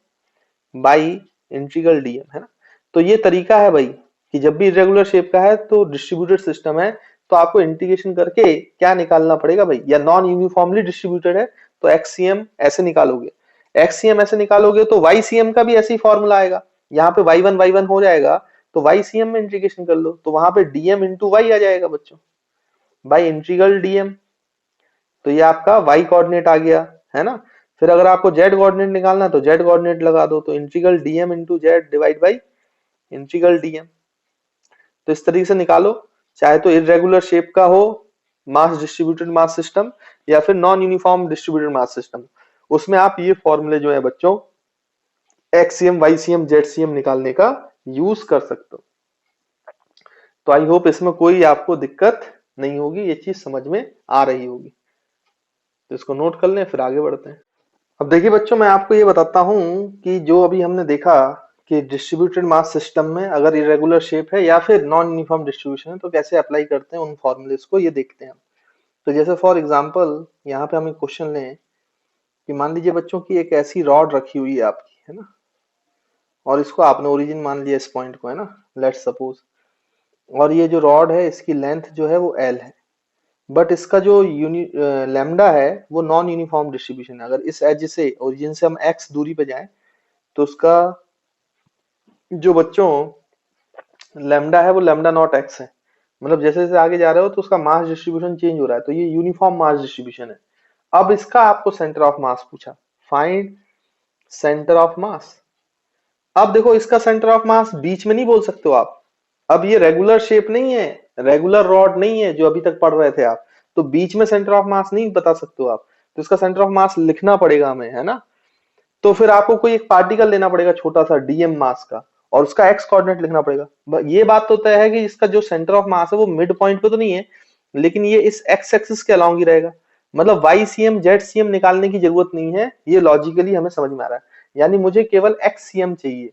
by integral DM, है ना। तो ये तरीका है भाई कि जब भी इरेगुलर शेप का है तो डिस्ट्रीब्यूटेड सिस्टम है, तो आपको इंटीग्रेशन करके क्या निकालना पड़ेगा भाई, या नॉन यूनिफॉर्मली डिस्ट्रीब्यूटेड है तो एक्ससीएम ऐसे निकालोगे, एक्ससीएम ऐसे निकालोगे तो वाईसीएम का भी ऐसे ही फॉर्मूला आएगा। यहाँ पे y1 हो जाएगा तो वाईसीएम में इंटीग्रेशन कर लो, तो वहां पे डीएम इंटू वाई आ जाएगा बच्चों, बाई इंटीग्रल डीएम। तो ये आपका y कोऑर्डिनेट आ गया, है ना। फिर अगर आपको z कोऑर्डिनेट निकालना है तो z कोऑर्डिनेट लगा दो, तो integral DM into Z divide by integral DM. तो इस तरीके से निकालो, चाहे तो इरेगुलर शेप का हो मास डिस्ट्रीब्यूटेड मास सिस्टम, या फिर non uniform distributed mass system, उसमें आप ये फॉर्मूले जो है बच्चों एक्ससीएम वाईसीएम जेडसीएम निकालने का यूज कर सकते हो। तो आई होप इसमें कोई आपको दिक्कत नहीं होगी, ये चीज समझ में आ रही होगी। तो इसको नोट कर लें, फिर आगे बढ़ते हैं। अब देखिए बच्चों, मैं आपको ये बताता हूं कि जो अभी हमने देखा कि डिस्ट्रीब्यूटेड मास सिस्टम में अगर इरेगुलर शेप है या फिर नॉन यूनिफॉर्म डिस्ट्रीब्यूशन है तो कैसे अप्लाई करते हैं उन फॉर्मूलेस को, ये देखते हैं। तो जैसे फॉर एग्जांपल यहाँ पे हम एक क्वेश्चन लें कि मान लीजिए बच्चों की एक ऐसी रॉड रखी हुई है आपकी, है ना, और इसको आपने ओरिजिन मान लिया इस पॉइंट को, है ना, लेट्स सपोज। और ये जो रॉड है इसकी लेंथ जो है वो एल है, बट इसका जो लैम्डा है वो नॉन यूनिफॉर्म डिस्ट्रीब्यूशन है। अगर इस एज से ओरिजिन से हम एक्स दूरी पे जाएं तो उसका जो बच्चों लैम्डा है वो लैम्डा नॉट एक्स है, मतलब जैसे जैसे आगे जा रहे हो तो उसका मास डिस्ट्रीब्यूशन चेंज हो रहा है, तो ये यूनिफॉर्म मास डिस्ट्रीब्यूशन है। अब इसका आपको सेंटर ऑफ मास पूछा, फाइंड सेंटर ऑफ मास। अब देखो इसका सेंटर ऑफ मास बीच में नहीं बोल सकते हो आप, अब ये रेगुलर शेप नहीं है, रेगुलर रॉड नहीं है जो अभी तक पढ़ रहे थे आप, तो बीच में सेंटर ऑफ मास नहीं बता सकते हो आप, तो इसका सेंटर ऑफ मास लिखना पड़ेगा हमें, है ना। तो फिर आपको कोई एक पार्टिकल लेना पड़ेगा छोटा सा डीएम मास का, और उसका एक्स कोऑर्डिनेट लिखना पड़ेगा। ये बात तो तय है कि इसका जो सेंटर ऑफ मास है वो मिड पॉइंट पे तो नहीं है, लेकिन ये इस एक्स एक्सिस के अलोंग ही रहेगा। मतलब वाई सीएम जेड सीएम निकालने की जरूरत नहीं है, ये लॉजिकली हमें समझ में आ रहा है। यानी मुझे केवल एक्स सीएम चाहिए,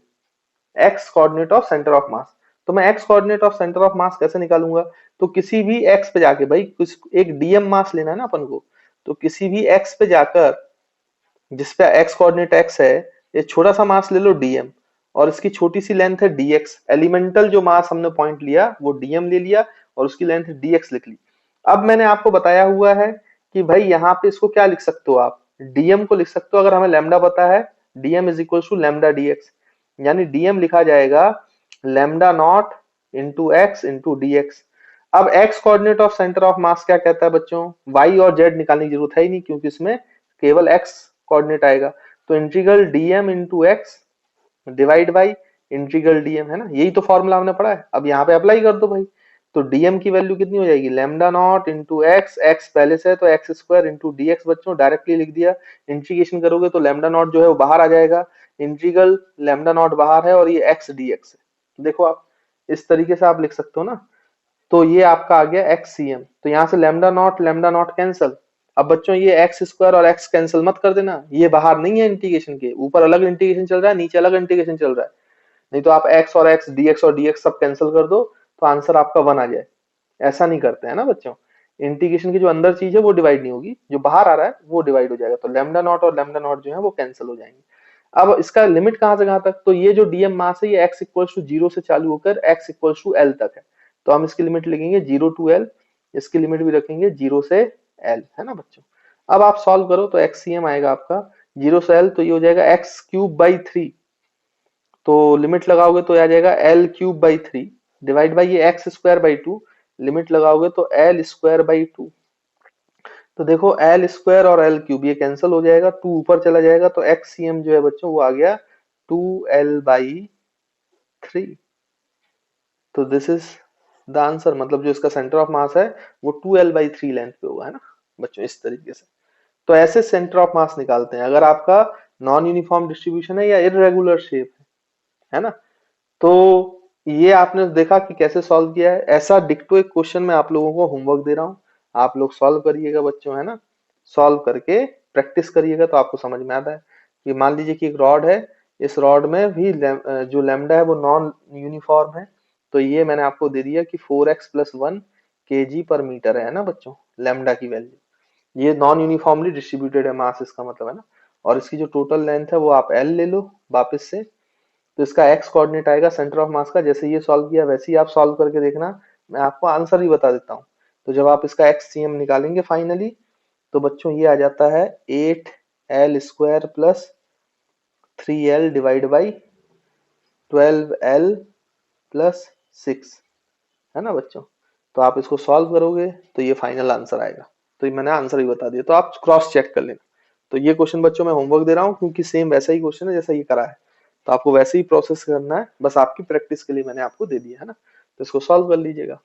x coordinate of centre of मास। तो मैं x coordinate of centre of मास कैसे निकालूंगा, तो किसी भी एक्स पे जाके, भाई कुछ एक डीएम मास लेना है ना अपन को, तो किसी भी एक्स पे जाकर जिसपे एक्स कोऑर्डिनेट एक्स है, ये छोटा सा मास ले लो डीएम, और इसकी छोटी सी लेंथ है डीएक्स। एलिमेंटल जो मास हमने पॉइंट लिया वो डीएम ले लिया और उसकी लेंथ डीएक्स लिख ली। अब मैंने आपको बताया हुआ है कि भाई यहाँ पे इसको क्या लिख सकते हो आप, डीएम को लिख सकते हो, अगर हमें लैम्डा पता है, dm is equal to lambda dx, यानी डीएम लिखा जाएगा lambda naught into x into dx. अब x coordinate of centre of mass क्या कहता है बच्चों, वाई और जेड निकालने की जरूरत है ही नहीं, क्योंकि इसमें केवल एक्स कोऑर्डिनेट आएगा। तो integral DM into x divide by integral DM, है ना, यही तो फॉर्मूला हमने पढ़ा है। अब यहाँ पे अप्लाई कर दो भाई, तो डीएम की वैल्यू कितनी हो जाएगी, lambda naught into x, x पहले से है तो एक्स स्क्वायर इंटू डीएक्स, बच्चों डायरेक्टली लिख दिया। इंटीग्रेशन करोगे तो लैम्डा नॉट जो है वो बाहर आ जाएगा, इंटीग्रल लैम्डा नॉट बाहर है और ये एक्स डीएक्स है। देखो आप इस तरीके से आप लिख सकते हो ना। तो ये आपका आ गया एक्स सी एम, तो यहाँ से लैम्डा नॉट कैंसल। अब बच्चों ये एक्स स्क्वायर और एक्स कैंसिल मत कर देना, ये बाहर नहीं है इंटीग्रेशन के, ऊपर अलग इंटीग्रेशन चल रहा है, नीचे अलग इंटीग्रेशन चल रहा है। नहीं तो आप एक्स और एक्स, डीएक्स और डीएक्स सब कैंसिल कर दो तो आंसर आपका 1 आ जाए। ऐसा नहीं करते हैं ना बच्चों, इंटीग्रेशन की जो अंदर चीज है वो डिवाइड नहीं होगी, जो बाहर आ रहा है वो डिवाइड हो जाएगा। तो लैम्डा नॉट और लैम्डा नॉट जो है वो कैंसिल हो जाएंगे। अब इसका लिमिट कहां से कहां तक, तो ये जो डीएम मास है ये एक्स इक्वल्स टू 0 से चालू होकर एक्स इक्वल्स टू एल तक है, तो हम इसकी लिमिट लिखेंगे 0 टू एल, इसकी लिमिट भी रखेंगे 0 से एल, है ना बच्चों। अब आप सॉल्व करो तो एक्ससीएम आएगा आपका 0 से एल, तो ये हो जाएगा एक्स क्यूब बाई 3, तो लिमिट लगाओगे तो आ जाएगा L cube by 3 divide by ये एक्स स्क्वायर बाई 2, लिमिट लगाओगे तो एल स्क्वायर बाई 2। तो देखो एल स्क्वायर और एल क्यूब ये कैंसिल हो जाएगा, 2 ऊपर चला जाएगा, तो एक्स सी एम जो है बच्चों वो आ गया 2l/3। तो दिस इज द आंसर, मतलब जो इसका सेंटर ऑफ मास है वो 2l/3 लेंथ पे होगा, है ना बच्चों, इस तरीके से। तो ऐसे सेंटर ऑफ मास निकालते हैं अगर आपका नॉन यूनिफॉर्म डिस्ट्रीब्यूशन है या इरेगुलर शेप है ना। तो ये आपने देखा कि कैसे सॉल्व किया है। ऐसा डिक्टो एक क्वेश्चन मैं आप लोगों को होमवर्क दे रहा हूँ, आप लोग सॉल्व करिएगा बच्चों, है ना। सॉल्व करके प्रैक्टिस करिएगा तो आपको समझ में आता है कि मान लीजिए कि एक रॉड है, इस रॉड में भी जो लैम्डा है वो नॉन यूनिफॉर्म है, तो ये मैंने आपको दे दिया कि 4x + 1 kg पर मीटर है ना बच्चों, लैम्डा की वैल्यू। ये नॉन यूनिफॉर्मली डिस्ट्रीब्यूटेड है मास, इसका मतलब, है ना। और इसकी जो टोटल लेंथ है वो आप एल ले लो वापस से, तो इसका एक्स कोऑर्डिनेट आएगा सेंटर ऑफ मास का। जैसे ये सॉल्व किया वैसे ही आप सॉल्व करके देखना, मैं आपको आंसर भी बता देता हूँ। तो जब आप इसका एक्स सी एम निकालेंगे फाइनली, तो बच्चों ये आ जाता है 8l² + 3l divide by 12l + 6, है ना बच्चों। तो आप इसको सॉल्व करोगे तो ये फाइनल आंसर आएगा। तो ये मैंने आंसर भी बता दिया, तो आप क्रॉस चेक कर लेना। तो ये क्वेश्चन बच्चों मैं होमवर्क दे रहा हूँ क्योंकि सेम वैसा ही क्वेश्चन है जैसा ये करा है, तो आपको वैसे ही प्रोसेस करना है, बस आपकी प्रैक्टिस के लिए मैंने आपको दे दिया, है ना। तो इसको सॉल्व कर लीजिएगा।